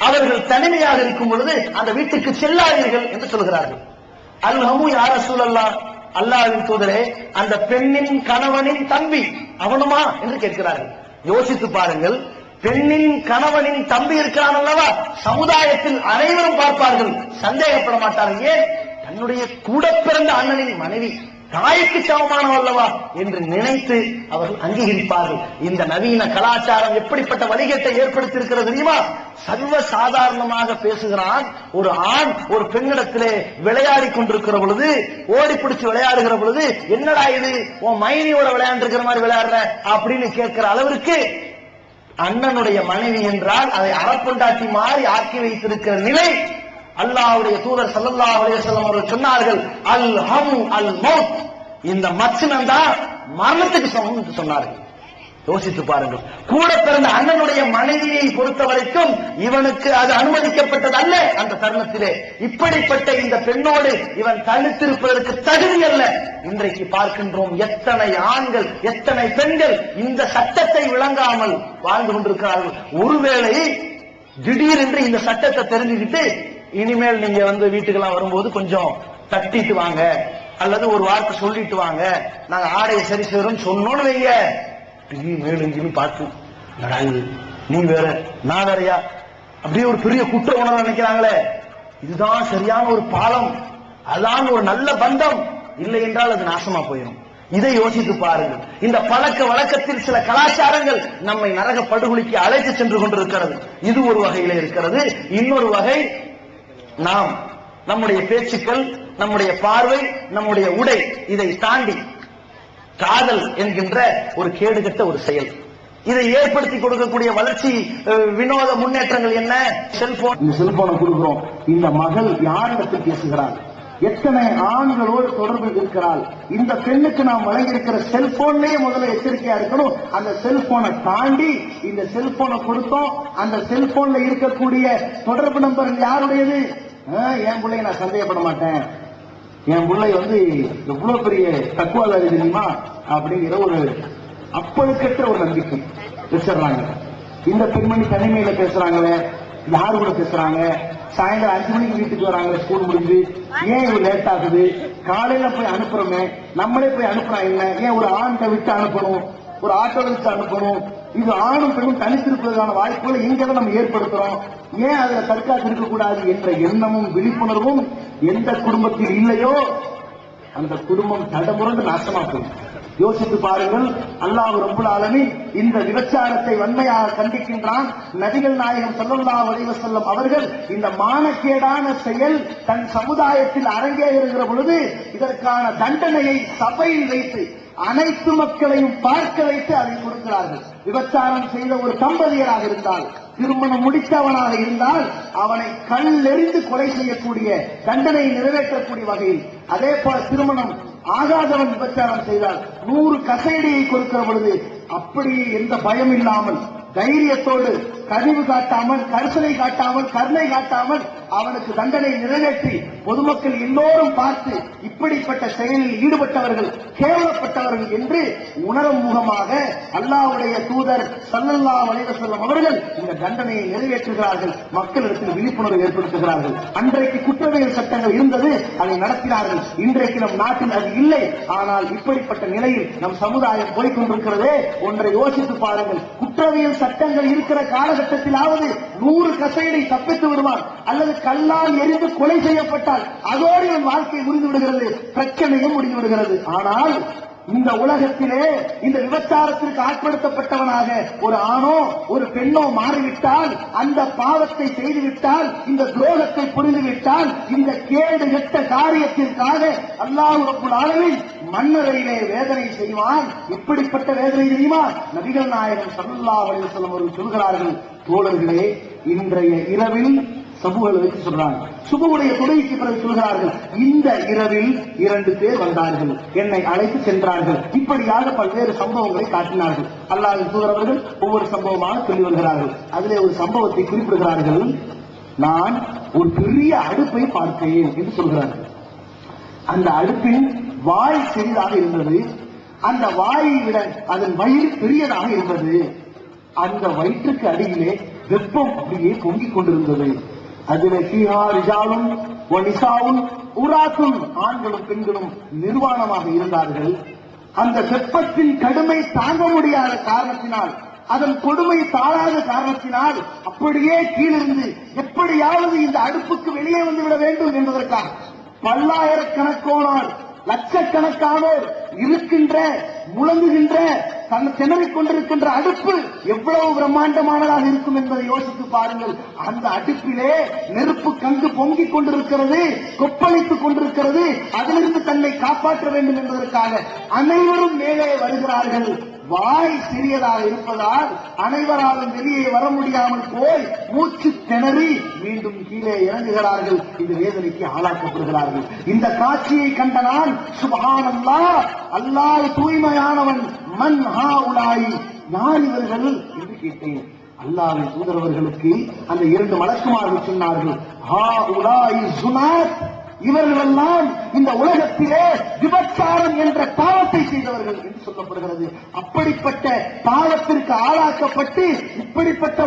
அவர்கள் தனிமையாக இருக்கும் பொழுது அந்த வீட்டுக்கு செல்லாதீர்கள் என்று சொல்கிறார்கள். அல்ஹமு யா ரசூலல்லாஹ், அல்லாஹ்வின் தூதரே, அந்த பெண்ணின் கணவனின் தம்பி அவனுமா என்று கேட்கிறார்கள். யோசித்து பாருங்கள், பெண்ணின் கணவனின் தம்பி இருக்கிறான் அல்லவா, சமுதாயத்தில் அனைவரும் பார்ப்பார்கள், சந்தேகப்பட மாட்டார்கள். ஏன்? தன்னுடைய கூட பிறந்த அண்ணனின் மனைவி, தாய்க்கு சமமானவள் அல்லவா என்று நினைத்து அவர்கள் அங்கீகரிப்பார்கள். இந்த நவீன கலாச்சாரம் எப்படிப்பட்ட வழிகேட்டை ஏற்படுத்தி இருக்கிறது தெரியுமா? சர்வ சாதாரணமாக பேசுகிறான் ஒரு ஆண் ஒரு பெண்ணிடத்திலே விளையாடி கொண்டிருக்கிற பொழுது, ஓடி பிடிச்சு விளையாடுகிற பொழுது, என்னடா இது உன் மைனியோட விளையாண்டு இருக்கிற மாதிரி விளையாடுற அப்படின்னு கேட்கிற அளவிற்கு அண்ணனுடைய மனைவி என்றால் அதை அறப்பொண்டாட்டி மாறி ஆக்கி வைத்திருக்கிற நிலை. அல்லாஹ்வுடைய தூதர் ஸல்லல்லாஹு அலைஹி வஸல்லம் அவர்கள் சொன்னார்கள், அல் ஹம் அல் மௌத், இந்த மச்சனம் தான் மரணத்துக்கு சமம் என்று சொன்னார்கள். யோசித்து பாருங்கள். கூட பிறந்த அண்ணனுடைய மனைவியை பொறுத்த வரைக்கும் இவனுக்கு அது அனுமதிக்கப்பட்டது அல்ல. அந்த தருணத்திலே இப்படிப்பட்ட இந்த பெண்ணோடு இவன் தனித்திருப்பதற்கு தகுதி அல்ல. இன்றைக்கு பார்க்கின்றோம் எத்தனை ஆண்கள் எத்தனை பெண்கள் இந்த சட்டத்தை விளங்காமல் வாழ்ந்து கொண்டிருக்கிறார்கள். ஒருவேளை திடீரென்று இந்த சட்டத்தை தெரிஞ்சுக்கிட்டு இனிமேல் நீங்க வீட்டுக்கெல்லாம் வரும்போது கொஞ்சம் தட்டிட்டு வாங்க அல்லது ஒரு வார்த்தை சொல்லிட்டு வாங்க, நாங்க ஆடையை சரி செய்யறோம் சொன்னோன்னு வைங்க, மேலும் பார்த்து நடாது நீ வேற நான் வேறையா அப்படியே ஒரு பெரிய குற்ற உணர்வு நினைக்கிறாங்களே. இதுதான் சரியான ஒரு பாலம், அதான் ஒரு நல்ல பந்தம். இல்லை என்றால் அது நாசமா போயிடும். இதை யோசித்து பாருங்கள். இந்த பழக்க வழக்கத்தில் சில கலாச்சாரங்கள் நம்மை நரக படுகொலிக்கு அழைத்து சென்று கொண்டிருக்கிறது. இது ஒரு வகையில இருக்கிறது. இன்னொரு வகை, நாம் நம்முடைய பேச்சுக்கள், நம்முடைய பார்வை, நம்முடைய உடை, இதை தாண்டி காதல் என்கின்ற ஒரு கேடுகட்ட ஒரு செயல், இதை ஏற்படுத்தி கொடுக்கக்கூடிய வளர்ச்சி வினோத முன்னேற்றங்கள் என்ன? செல்போன். இந்த செல்போனை கொடுக்கிறோம். இந்த மகள் யாரிடத்தில் பேசுகிறார், எத்தனை ஆண்களோடு தொடர்பில் இருக்கிறாள், இந்த பெண்ணுக்கு நாம் வழங்கியிருக்கிற செல்போன்லயே முதல்ல எச்சரிக்கையா இருக்கணும். அந்த செல்போனை தாண்டி இந்த செல்போனை கொடுத்தோம், அந்த செல்போன்ல இருக்கக்கூடிய தொடர்பு நம்பர் யாருடையது? என் பிள்ளைய நான் சந்தேகப்பட மாட்டேன், என் பிள்ளை எவ்வளவு பெரிய தக்குவாதாரி தெரியுமா அப்படிங்கிற ஒரு அப்பழுக்கற்ற ஒரு நம்பிக்கை வச்சிடறாங்க. இந்த பெண்மணி தனிமையில பேசுறாங்களே, யாரு கூட பேசுறாங்க, சாயந்தரம் 5 மணிக்கு வீட்டுக்கு வராங்க ஸ்கூல் முடிஞ்சு, ஏன் இவ்வளவு லேட் ஆகுது, காலையில போய் அனுப்புறோமே, நம்மளே போய் அனுப்புறா என்ன, ஏன் ஒரு ஆண்ட விட்டு அனுப்பணும், ஒரு ஆட்டோ வச்சு அனுப்பணும், இது ஆணும் பெண்ணும் தனித்திருப்பதற்கான வாய்ப்புகளை இங்கதான் நம்ம ஏற்படுத்துறோம், ஏன் அதுல தற்காத்து இருக்கக்கூடாது என்ற எண்ணமும் விழிப்புணர்வும் எந்த குடும்பத்தில் இல்லையோ அந்த குடும்பம் தடமுறந்து நாசமா போகும். யோசித்து பாருங்கள். அல்லாஹ் ரப்பல் ஆலமீன் இந்த விபச்சாரத்தை வன்மையாக கண்டிக்கின்றான். நபிகள் நாயகம் ஸல்லல்லாஹு அலைஹி வஸல்லம் அவர்கள் இந்த மானக்கேடான செயல் தன் சமுதாயத்தில் அரங்கேறுகிற பொழுது இதற்கான தண்டனையை சபையில் வைத்து அனைத்து மக்களையும் பார்க்க வைத்து அதை கொடுக்கிறார்கள். விபச்சாரம் செய்த ஒரு தம்பதியராக இருந்தால், திருமணம் முடித்தவனாக இருந்தால் அவனை கல்லெறிந்து கொலை செய்யக்கூடிய தண்டனையை நிறைவேற்றக்கூடிய வகையில், அதே போல திருமணம் ஆகாதவன் விபச்சாரம் செய்தால் 100 கசையடியை கொடுக்கிற பொழுது அப்படியே எந்த பயம் இல்லாமல் தைரியத்தோடு கனிவு காட்டாமல், கரிசனை காட்டாமல், கருணை காட்டாமல் அவனுக்கு தண்டனை நிறைவேற்றி பொதுமக்கள் எல்லோரும் பார்த்து இப்படிப்பட்ட செயலில் ஈடுபட்டவர்கள் கேவலப்பட்டவர்கள் என்று உணரும் முகமாக அல்லாஹ்வுடைய தூதர் ஸல்லல்லாஹு அலைஹி வஸல்லம் அவர்கள் இந்த தண்டனையை நிறைவேற்றுகிறார்கள். மக்களிடத்தில் விழிப்புணர்வு ஏற்படுத்துகிறார்கள். அன்றைக்கு குற்றவியல் சட்டங்கள் இருந்தது, அதை நடத்தினார்கள். இன்றைக்கு நம் நாட்டில் அது இல்லை. ஆனால் இப்படிப்பட்ட நிலையில் நம் சமுதாயம் போய்கொண்டிருக்கிறதே. ஒன்றை யோசித்து பாருங்கள். குற்றவியல் சட்டங்கள் இருக்கிற காலகட்டத்திலாவது 100 கசையடை தப்பித்து விடுவான், அல்லது கல்லால் எரிந்து கொலை செய்யப்பட்டால் அதோடு என் வாழ்க்கை முடிந்து விடுகிறது, பிரச்சனையும் முடிந்து விடுகிறது. ஆனால் இந்த உலகத்திலே இந்த விபச்சாரத்திற்கு ஆட்படுத்தப்பட்டவனாக ஒரு ஆணோ ஒரு பெண்ணோ மாறிவிட்டால், அந்த பாவத்தை செய்துவிட்டால், இந்த துரோகத்தை புரிந்துவிட்டால், இந்த கேடு கெட்ட காரியத்திற்காக அல்லாஹ் ரப்பல் ஆலமீன் மன்னரையிலே வேதனை செய்வான். இப்படிப்பட்ட வேதனை தெரியுமா? நபிகள் நாயகம் ஸல்லல்லாஹு அலைஹி வஸல்லம் அவர்கள் சொல்கிறார்கள், தோழர்களே, இன்றைய இரவில் சபுகளை வச்சு சொல்றாங்க, சுபுடைய தொழுகைக்கு பிறகு சொல்கிறார்கள், இந்த இரவில் 2 பேர் வந்தார்கள், என்னை அழைத்து சென்றார்கள். இப்படியாக பல்வேறு சம்பவங்களை காட்டினார்கள். அல்லாஹ்வின் தூதர் அவர்கள் ஒவ்வொரு சம்பவமாக சொல்லி வருகிறார்கள். அதிலே ஒரு சம்பவத்தை குறிப்பிடுகிறார்கள். நான் ஒரு பெரிய அடுப்பை பார்த்தேன் என்று சொல்கிறார்கள். அந்த அடுப்பின் வாய் சிறிதாக இருந்தது, அந்த வாயை விட அதன் வயிறு பெரியதாக இருந்தது. அந்த வயிற்றுக்கு அடியிலே வெப்பம் அப்படியே பொங்கிக் கொண்டிருந்தது. அதிலே ஃபீஹா ரிஜாலும் வ நிசாவும் உராத்துன், ஆண்களும் பெண்களும் நிர்வாணமாக இருந்தார்கள். அந்த வெப்பத்தின் கடுமை தாங்க முடியாத காரணத்தினால், அதன் கொடுமை தாழாத காரணத்தினால் அப்படியே கீழிருந்து எப்படியாவது இந்த அடுப்புக்கு வெளியே வந்துவிட வேண்டும் என்பதற்காக பல்லாயிரக்கணக்கானோர், லட்சக்கணக்கானோர் இருக்கின்ற முழங்குகின்ற திணறிக் கொண்டிருக்கின்ற அடுப்பு எவ்வளவு பிரம்மாண்டமானதாக இருக்கும் என்பதை யோசித்து பாருங்கள். அந்த அடுப்பிலே நெருப்பு கங்கு பொங்கிக் கொண்டிருக்கிறது, கொப்பளித்துக் கொண்டிருக்கிறது. அதிலிருந்து தன்னை காப்பாற்ற வேண்டும் என்பதற்காக அனைவரும் மேலே வருகிறார்கள். வாய் சிறியதாக இருப்பதால் அனைவராலும் வெளியே வர முடியாமல் போய் மூச்சு திணறி மீண்டும் கீழே இறங்குகிறார்கள். இந்த வேதனைக்கு ஆளாக்கப்படுகிறார்கள். இந்த காட்சியை கண்ட நான் சுப்ஹானல்லாஹ், அல்லாஹ் தூய்மையானவன், மன் ஹாஉலாயி, யார் இவர்கள் என்று கேட்டேன். அல்லாஹ்வின் தூதரவர்களுக்கு அந்த 2 மலக்குமார்கள் சொன்னார்கள், இவர்களெல்லாம் இந்த உலகத்திலே விபச்சாரம் என்ற பாவத்தை செய்தவர்கள் என்று சொல்லப்படுகிறது. அப்படிப்பட்ட பாவத்திற்கு ஆளாக்கப்பட்டு இப்படிப்பட்ட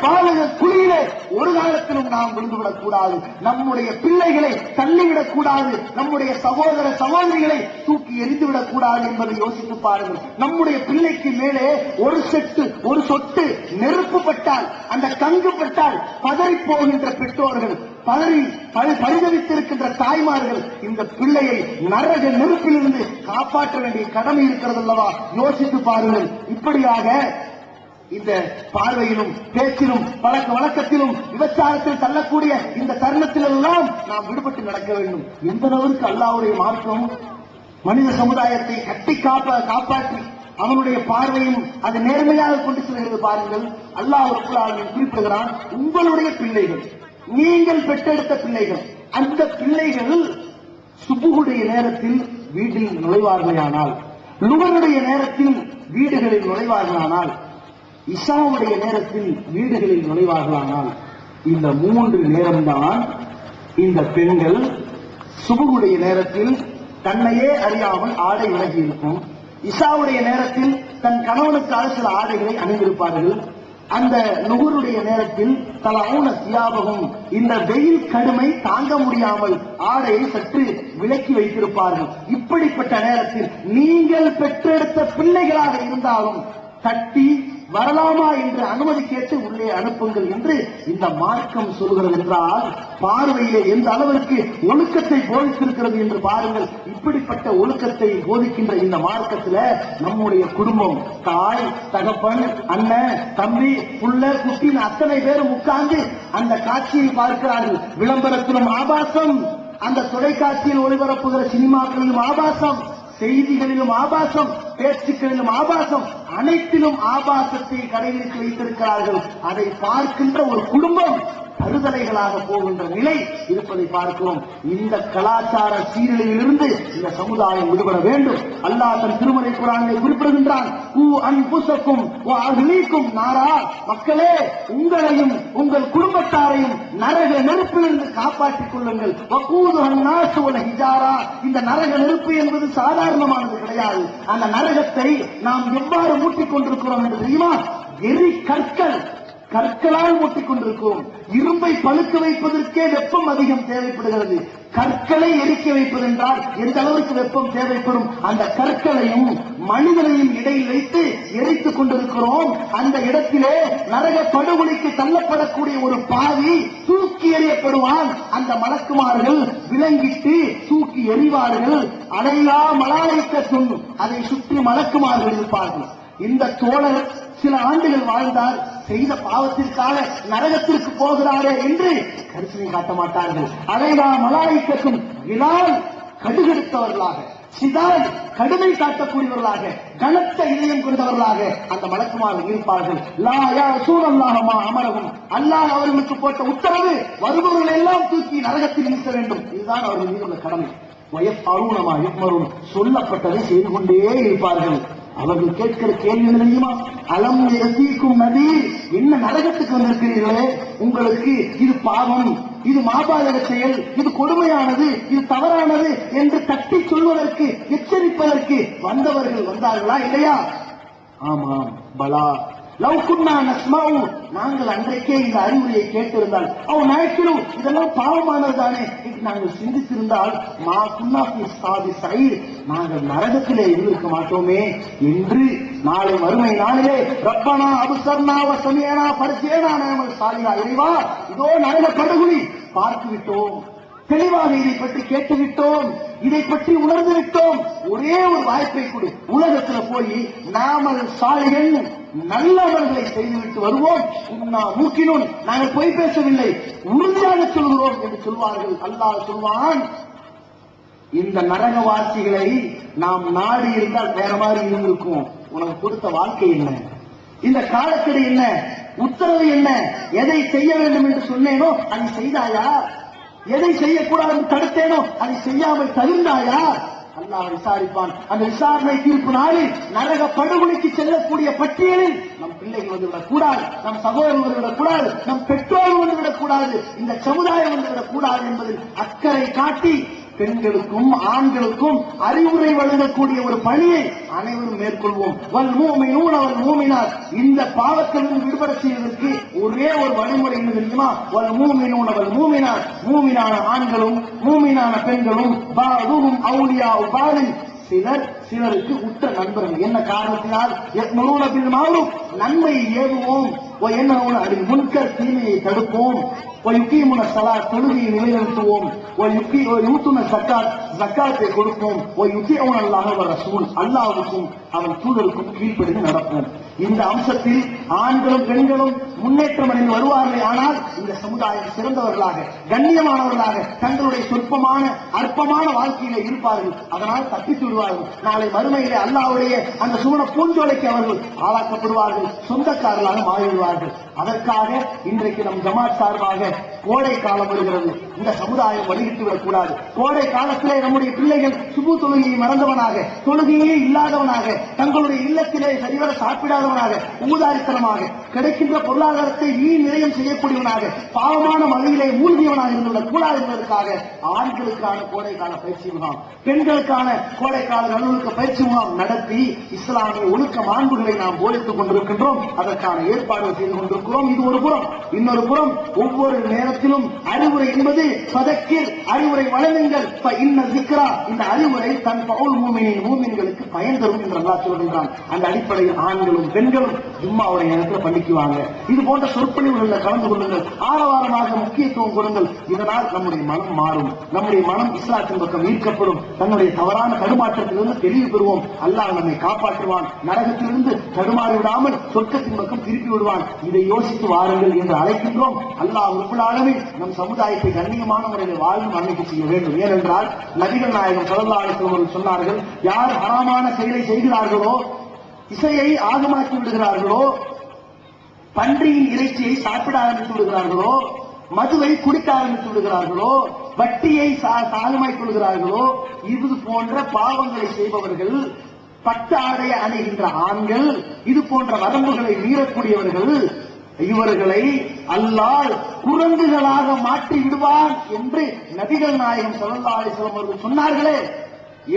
பாலக குழியிலே ஒரு காலத்திலும் நாம் விழுந்துவிடக் கூடாது. நம்முடைய பிள்ளைகளை தள்ளிவிடக் கூடாது. நம்முடைய சகோதர சகோதரிகளை தூக்கி எரிந்துவிடக் கூடாது என்பதை யோசித்து பாருங்கள். நம்முடைய பிள்ளைக்கு மேலே ஒரு சொட்டு நெருப்பு பட்டால், அந்த கங்கு பட்டால் பதறி போகின்ற பெற்றோர்கள், பரிதவித்திருக்கின்ற தாய்மார்கள் இந்த பிள்ளையை நரக நெருப்பிலிருந்து காப்பாற்ற வேண்டிய கடமை இருக்கிறது அல்லவா? யோசித்து பாருங்கள். இப்படியாக இந்த பார்வையிலும் பேச்சிலும் பழக்க வழக்கத்திலும் விபச்சாரத்தில் தள்ளக்கூடிய இந்த தருணத்திலெல்லாம் நாம் விடுபட்டு நடக்க வேண்டும். எந்த அளவிற்கு அல்லாஹ்வுடைய மார்க்கம் மனித சமுதாயத்தை கட்டி காப்பாற்றி அவனுடைய பார்வையும் அது நேர்மையாக கொண்டு செல்கிறது பாருங்கள். அல்லாஹ் ரப்பல் ஆலமீன் குறிப்பிடுகிறான், உங்களுடைய பிள்ளைகள், நீங்கள் பெற்றெடுத்த பிள்ளைகள், அந்த பிள்ளைகள் சுபுகுடைய நேரத்தில் வீட்டில் நுழைவார்களானால், லுகருடைய நேரத்தில் வீடுகளில் நுழைவார்களானால், இஷாவுடைய நேரத்தில் வீடுகளில் நுழைவார்களானால், இந்த 3 நேரம்தான் இந்த பெண்கள் சுபுகுடைய நேரத்தில் தன்னையே அறியாமல் ஆடை விலகி இருக்கும். இஷாவுடைய நேரத்தில் தன் கணவனுக்காக சில ஆடைகளை அணிந்திருப்பார்கள். அந்த நுகருடைய நேரத்தில் தலவுன தியாபகம், இந்த வெயில் கடுமை தாங்க முடியாமல் ஆடையை சற்று விலக்கி வைத்திருப்பார்கள். இப்படிப்பட்ட நேரத்தில் நீங்கள் பெற்றெடுத்த பிள்ளைகளாக இருந்தாலும் தட்டி வரலாமா என்று அனுமதி கேட்டு உள்ளே அனுப்புங்கள் என்று இந்த மார்க்கம் சொல்கிறது என்றால் பார்வையிலே எந்த அளவிற்கு ஒழுக்கத்தை போதித்திருக்கிறது என்று பாருங்கள். இப்படிப்பட்ட ஒழுக்கத்தை போதிக்கின்ற இந்த மார்க்கத்தில் நம்முடைய குடும்பம், தாய் தகப்பன், அண்ணன் தம்பி, புள்ள குட்டின் அத்தனை பேரும் உட்கார்ந்து அந்த காட்சியை பார்க்கிறார்கள். விளம்பரத்திலும் ஆபாசம், அந்த தொலைக்காட்சியில் ஒளிபரப்புகிற சினிமாக்களிலும் ஆபாசம், செய்திகளிலும் ஆபாசம், பேச்சுக்களிலும் ஆபாசம், அனைத்திலும் ஆபாசத்தை கடைபிடித்து வைத்திருக்கிறார்கள். அதை பார்க்கின்ற ஒரு குடும்பம் தருதலைகளாக போகின்ற நிலை இருப்பதை பார்க்கிறோம். இந்த கலாச்சார சீரழிவிலிருந்து இந்த சமுதாயம் விடுபட வேண்டும். அல்லாஹ் தன் திருமறை குர்ஆனிலே குறிப்பிடுகின்றான், நாரா, மக்களே, உங்களையும் உங்கள் குடும்பத்தாரையும் நரக நெருப்பிலிருந்து காப்பாற்றிக் கொள்ளுங்கள். இந்த நரக நெருப்பு என்பது சாதாரணமானது கிடையாது. அந்த நரகத்தை நாம் எவ்வாறு மூட்டிக் கொண்டிருக்கிறோம் என்று தெரியுமா? எரி கற்களால் மூட்டிக் கொண்டிருக்கிறோம். இரும்பை பழுக்க வைப்பதற்கே வெப்பம் அதிகம் தேவைப்படுகிறது. கற்களை எரிக்க வைப்பதென்றால் எந்த அளவுக்கு வெப்பம் தேவைப்படும்? அந்த கற்களையும் மனிதனையும் இடையில் வைத்து எரித்துக் கொண்டிருக்கிறோம். அந்த இடத்திலே நரக படுகொலைக்கு தள்ளப்படக்கூடிய ஒரு பாவி தூக்கி எறியப்படுவான். அந்த மலக்குமார்கள் விலங்கிட்டு தூக்கி எறிவார்கள். அடையா மலாய்க்கத்தும், அதை சுற்றி மலக்குமார்கள் இருப்பார்கள். இந்த தோழர் சில ஆண்டுகள் வாழ்ந்தார், செய்த பாவத்திற்காக நரகத்திற்கு போகிறாரே என்று கரிசனை காட்ட மாட்டார்கள். அதைவா மலாய்க்கத்தும் விழால் கடுகெடுத்தவர்களாக, சிதால் கடுமை காட்டக்கூடியவர்களாக, கனத்த இதயம் கொண்டவர்களாக அந்த மலக்குமார்கள் இருப்பார்கள். அமரவும், அல்லாஹ் அவர்களுக்கு போட்ட உத்தரவு, வருபவர்கள் எல்லாம் தூக்கி நரகத்தில் வீச வேண்டும். இதுதான் அவர்கள் மீது உள்ள கடமை. சொல்லப்பட்டதை செய்து கொண்டே இருப்பார்கள். அவர்கள் கேட்கிற கேள்வி தெரியுமா? அலம் எசீக்கும் நதீர், என்ன நரகத்துக்கு வந்திருக்கிறீர்களே, உங்களுக்கு இது பாவம், இது மாபாதக செயல், இது கொடுமையானது, இது தவறானது என்று தட்டி சொல்வதற்கு, எச்சரிப்பதற்கு வந்தவர்கள் வந்தார்களா இல்லையா? ஆமாம், பலா லவ்குன்னா நஸ்மாவு, நாங்கள் அன்றைக்கே இந்த அறிவுரையை கேட்டிருந்தால், அவன் நாயக்கிலும் இதெல்லாம் பாவமானது தானே என்று நாங்கள் சிந்தித்திருந்தால், மா குன்னாபி சாதி சைடு, நாங்கள் நரகத்திலே இருந்திருக்க மாட்டோமே என்று நாளை வறுமை நாளிலே ரப்பனா அபுசர்னா வசமியனா பரிசேனா நாமல் சாலியா, இறைவா, இதோ நரக படுகொலை பார்த்து விட்டோம், தெளிவாக இதை பற்றி கேட்டுவிட்டோம், இதை பற்றி உணர்ந்து விட்டோம், ஒரே ஒரு வாய்ப்பை கொடு, உலகத்தில் போய் நாமல் சாலிகள் நல்லவர்களை செய்துவிட்டு வருவோம், மூக்கினோம், நாங்கள் பொய் பேசவில்லை, உறுதியாக சொல்கிறோம் என்று சொல்வார்கள். அல்லாஹ் சொல்வான், இந்த நரகவாசிகளை நாம் நாடு இருந்தால் வேற மாதிரி இருந்திருக்கும். உனக்கு கொடுத்த வாழ்க்கை என்ன, இந்த காலக்கெடு என்ன, உத்தரவு என்ன, எதை செய்ய வேண்டும் என்று சொன்னேனோ அதை செய்தாயா, எதை செய்யக்கூடாது தடுத்தேனோ அதை செய்யாமல் தவிர்ந்தாயா? அல்லாஹ் விசாரிப்பான். அந்த விசாரணை தீர்ப்பு நாளில் நரக படுகொலைக்கு செல்லக்கூடிய பட்டியலில் நம் பிள்ளைகள் வந்துவிடக் கூடாது, நம் சகோதரர்கள் வந்துவிடக் கூடாது, நம் பெற்றோர்கள் வந்துவிடக் கூடாது, இந்த சமுதாயம் வந்துவிடக் கூடாது என்பதில் அக்கறை காட்டி பெண்களுக்கும் ஆண்களுக்கும் அறிவுரை வழங்கக்கூடிய ஒரு பணியை அனைவரும் மேற்கொள்வோம். வல் மூமினூன வல் மூமினாத், இந்த பாவத்திலிருந்து விடுபட செய்வதற்கு ஒரே ஒரு வழிமுறை என்ன தெரியுமா? வல் மூமினூன வல் மூமினாத், மூமினான ஆண்களும் மூமினான பெண்களும் பாதுஹும் அவுலியாஉ பாதின், சிலர் சிலருக்கு உற்ற நண்பர்கள். என்ன காரணத்தினால்? யஅ்முரூன பில் மஅரூஃப், நன்மையை ஏவுவோம், வ யன்ஹவுன அனில் முன்கர், தீமையை தடுப்போம், வ யுகீமுன ஸலாத், தொழுகையை நிலைநிறுத்துவோம், வ யூதுன ஸகாத், ஸகாத்தை கொடுப்போம், வ யுதீஉன அல்லாஹ வ ரசூல், அல்லாஹ்வுக்கும் அவன் தூதருக்கும் கீழ்ப்படிந்து நடப்போம். இந்த அம்சத்தில் ஆண்களும் பெண்களும் முன்னேற்றம் அடைந்து வருவார்கள். ஆனால் இந்த சமுதாயம் சிறந்தவர்களாக, கண்ணியமானவர்களாக, தங்களுடைய சொற்பமான அற்பமான வாழ்க்கையிலே இருப்பார்கள். அதனால் தப்பித்து விடுவார்கள். நாளை மறுமையிலே அல்லாஹ்வுடைய அந்த சுவன பூஞ்சோலைக்கு அவர்கள் ஆளாக்கப்படுவார்கள், சொந்தக்காரர்களாக மாறிவிடுவார்கள். அதற்காக இன்றைக்கு நம் ஜமாத் சார்பாக கோடை காலம் வருகிறது. இந்த சமுதாயம் வழிவிட்டு விடக்கூடாது. கோடை காலத்திலே நம்முடைய பிள்ளைகள் சுபு தொழுகையை மறந்தவனாக, தொழுகையே இல்லாதவனாக, தங்களுடைய இல்லத்திலே சரிவர சாப்பிடாதவனாக, ஊதாரித்தனமாக, கிடைக்கின்ற பொருளாதாரத்தை நிலையம் செய்யக்கூடியவனாக, பாவமான மழையிலே மூழ்கியவனாக இருந்துவிடக் கூடாது என்பதற்காக ஆண்களுக்கான கோடைக்கால பயிற்சி முகாம், பெண்களுக்கான கோடைக்கால நல்லொழுக்க பயிற்சி முகாம் நடத்தி இஸ்லாமிய ஒழுக்க மாண்புகளை நாம் போதித்துக் கொண்டிருக்கின்றோம். அதற்கான ஏற்பாடுகள் செய்து கொண்டிருக்கிறோம். இது ஒரு புறம். இன்னொரு புறம் ஒவ்வொரு நேரத்திலும் அறிவுரை என்பது பதக்கில், அறிவுரை வழங்குங்கள், இன்ன திக்ரா, இந்த அறிவுரை தன் பவுல் மூமின்களுக்கு பயன் தரும் என்று அல்லாஹ் சொல்கின்றான். அந்த அடிப்படையில் ஆண்களும் பெண்களும் ஜும்மாவுடைய நேரத்தில் பள்ளிக்குவாங்க. இது போன்ற சொற்பொழிவுகளில் கலந்து கொள்ளுங்கள், ஆரவாரமாக முக்கியத்துவம் கொடுங்கள். இதனால் நம்முடைய மனம் மாறும், நம்முடைய மனம் இஸ்லாத்தின் பக்கம் ஈர்க்கப்படும், தன்னுடைய தவறான தடுமாற்றத்திலிருந்து தெளிவு பெறுவோம். அல்லாஹ் நம்மை காப்பாற்றுவான், நரகத்திலிருந்து தடுமாறி விடாமல் சொர்க்கத்தின் பக்கம் திருப்பி விடுவான். இதை யோசித்து வாருங்கள் என்று அழைக்கின்றோம். அல்லாஹ் ரப்புல் ஆலமீன் நம் சமுதாயத்தை கண்ணியமான முறையில் வாழ்வு மன்னிக்க செய்ய வேண்டும். ஏனென்றால் நபிகள் நாயகம் ஸல்லல்லாஹு அலைஹி வஸல்லம் அவர்கள் சொன்னார்கள், யார் ஹராமான செயலை செய்கிறார்களோ, இசையை ஆகமாக்கி விடுகிறார்களோ, பன்றியின் இறைச்சியை சாப்பிட ஆரம்பித்து விடுகிறார்களோ, மதுவை குடிக்க ஆரம்பித்து விடுகிறார்களோ, வட்டியை சாகமாக்கி விடுகிறார்களோ, இது போன்ற பாவங்களை செய்பவர்கள், பட்டு ஆடைய அணிகின்ற ஆண்கள், இது போன்ற வரம்புகளை மீறக்கூடியவர்கள், இவர்களை அல்லாஹ் குரங்குகளாக மாற்றி விடுவான் என்று நபிகள் நாயகம் ஸல்லல்லாஹு அலைஹி வஸல்லம் அவர்கள் சொன்னார்களே.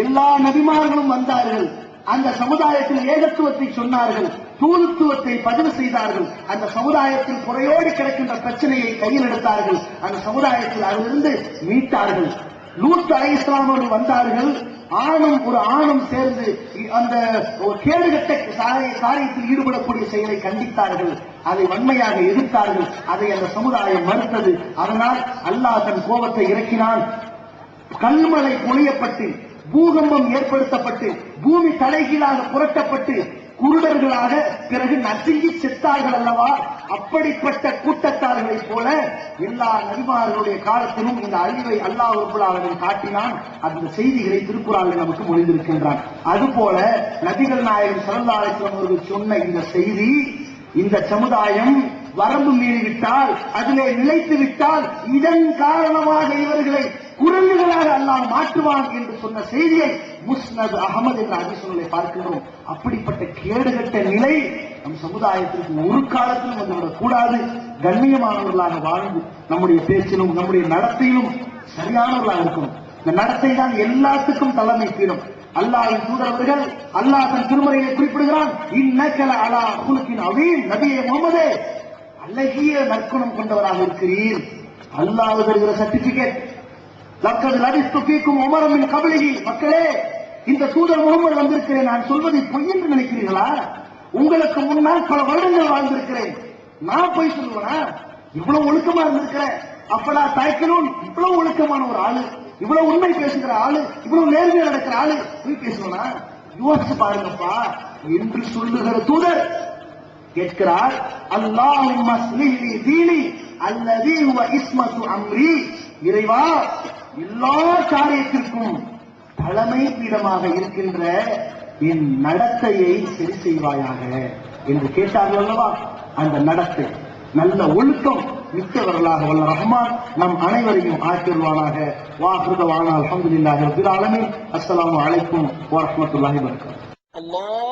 எல்லா நபிமார்களும் வந்தார்கள், அந்த சமுதாயத்தில் ஏகத்துவத்தை சொன்னார்கள், தூதுத்துவத்தை பதிவு செய்தார்கள், அந்த சமுதாயத்தில் குறையோடு கிடக்கின்ற பிரச்சனையை கையில் எடுத்தார்கள், அந்த சமுதாயத்தில் அதிலிருந்து மீட்டார்கள். லூத் அலைஹிஸ்ஸலாம் அவர்கள் வந்தார்கள், ஒரு ஆணும் சேர்ந்து அந்த கேடுகட்ட காரியத்தில் ஈடுபடக்கூடிய செயலை கண்டித்தார்கள், அதை வன்மையாக எதிர்த்தார்கள். அதை அந்த சமுதாயம் மறுத்தது. அதனால் அல்லாஹ் தன் கோபத்தை இறக்கினான். கல்மழை பொழியப்பட்டு, பூகம்பம் ஏற்படுத்தப்பட்டு, பூமி தலைகீழாக புரட்டப்பட்டு, குருடர்களாக பிறகு நசுங்கி செத்தார்கள் அல்லவா? அப்படிப்பட்ட கூட்டத்தார்களைப் போல எல்லா நபிமார்களுடைய காலத்திலும் இந்த அழிவை அல்லாஹ் ரப்பல் ஆலமீன் காட்டினான். அந்த செய்திகளை திருக்குறானில் நமக்கு மொழிந்திருக்கின்றான். அதுபோல நபிகள் நாயகம் ஸல்லல்லாஹு அலைஹி வஸல்லம் அவர்கள் சொன்ன இந்த செய்தி, இந்த சமுதாயம் வரம்பு மீறிவிட்டால், அதிலே நிலைத்து விட்டால், இதன் காரணமாக இவர்களை குரங்குகளாக அல்லாஹ் மாற்றுவான் என்று சொன்ன செய்தியை முஸ்னத் அஹமது என்ற ஹதீஸிலே பார்க்கின்றோம். அப்படிப்பட்ட கேடுகட்ட நிலை நம் சமுதாயத்திற்கு ஒரு காலத்திலும் வந்துவிடக் கூடாது. கண்ணியமானவர்களாக வாழ்ந்து நம்முடைய பேச்சிலும் நம்முடைய நடத்தையிலும் சரியானவர்களாக இருக்கணும். இந்த நடத்தை தான் எல்லாத்துக்கும் தலைமை பீடம். அல்லாஹ்வின் தூதரவர்கள் அல்லாஹ் தன் திருமறையை குறிப்பிடுகிறான், இன்னக லஅலா குலுகின் அதீம், நபியே முஹம்மதே, அழகிய நற்குணம் கொண்டவராக இருக்கிறீர். அல்லாஹ் தருகிற சர்டிபிகேட். லக்கத் லபிஸ்து ஃபீக்கும் உமரன் மின் கப்லிஹி, மக்களே, இந்த தூதர் முகமது வந்திருக்கிறேன், நான் சொல்வதை பொய் என்று நினைக்கிறீர்களா? உங்களுக்கு முன்னால் பல வருடங்கள் வாழ்ந்திருக்கிறேன், நான் பொய் சொல்லுவேனா? இவ்வளவு ஒழுக்கமா இருந்திருக்கிறேன். அப்படா தாய்க்கணும், இவ்வளவு ஒழுக்கமான ஒரு ஆளு, இவ்வளவு உண்மை பேசுகிற ஆளு, இவ்வளவு நேர்மையா நடக்கிற ஆளு, பொய் பேசுவனா? யோசிச்சு பாருங்கப்பா என்று சொல்லுகிற தூதர் கேட்கிறார், அல்லாஹும்ம அஸ்லிஹ்லி தீனி அல்லதீ ஹுவ இஸ்மத்து அம்ரி, இறைவா, எல்லா காரியத்திற்கும் தலைமை பீடமாக இருக்கின்ற என் நடத்தையை சரி செய்வாயாக என்று கேட்டார்கள் அல்லவா? அந்த நடத்தை நல்ல ஒழுக்கம் மிக்கவர்களாக வல்ல ரஹ்மான் நம் அனைவரையும் ஆக்கிடுவானாக. வாஹிரு தஅவானா அல்ஹம்துலில்லாஹி ரப்பில் ஆலமீன். அஸ்ஸலாமு அலைக்கும் வரஹ்மத்துல்லாஹி வபரகாத்துஹு.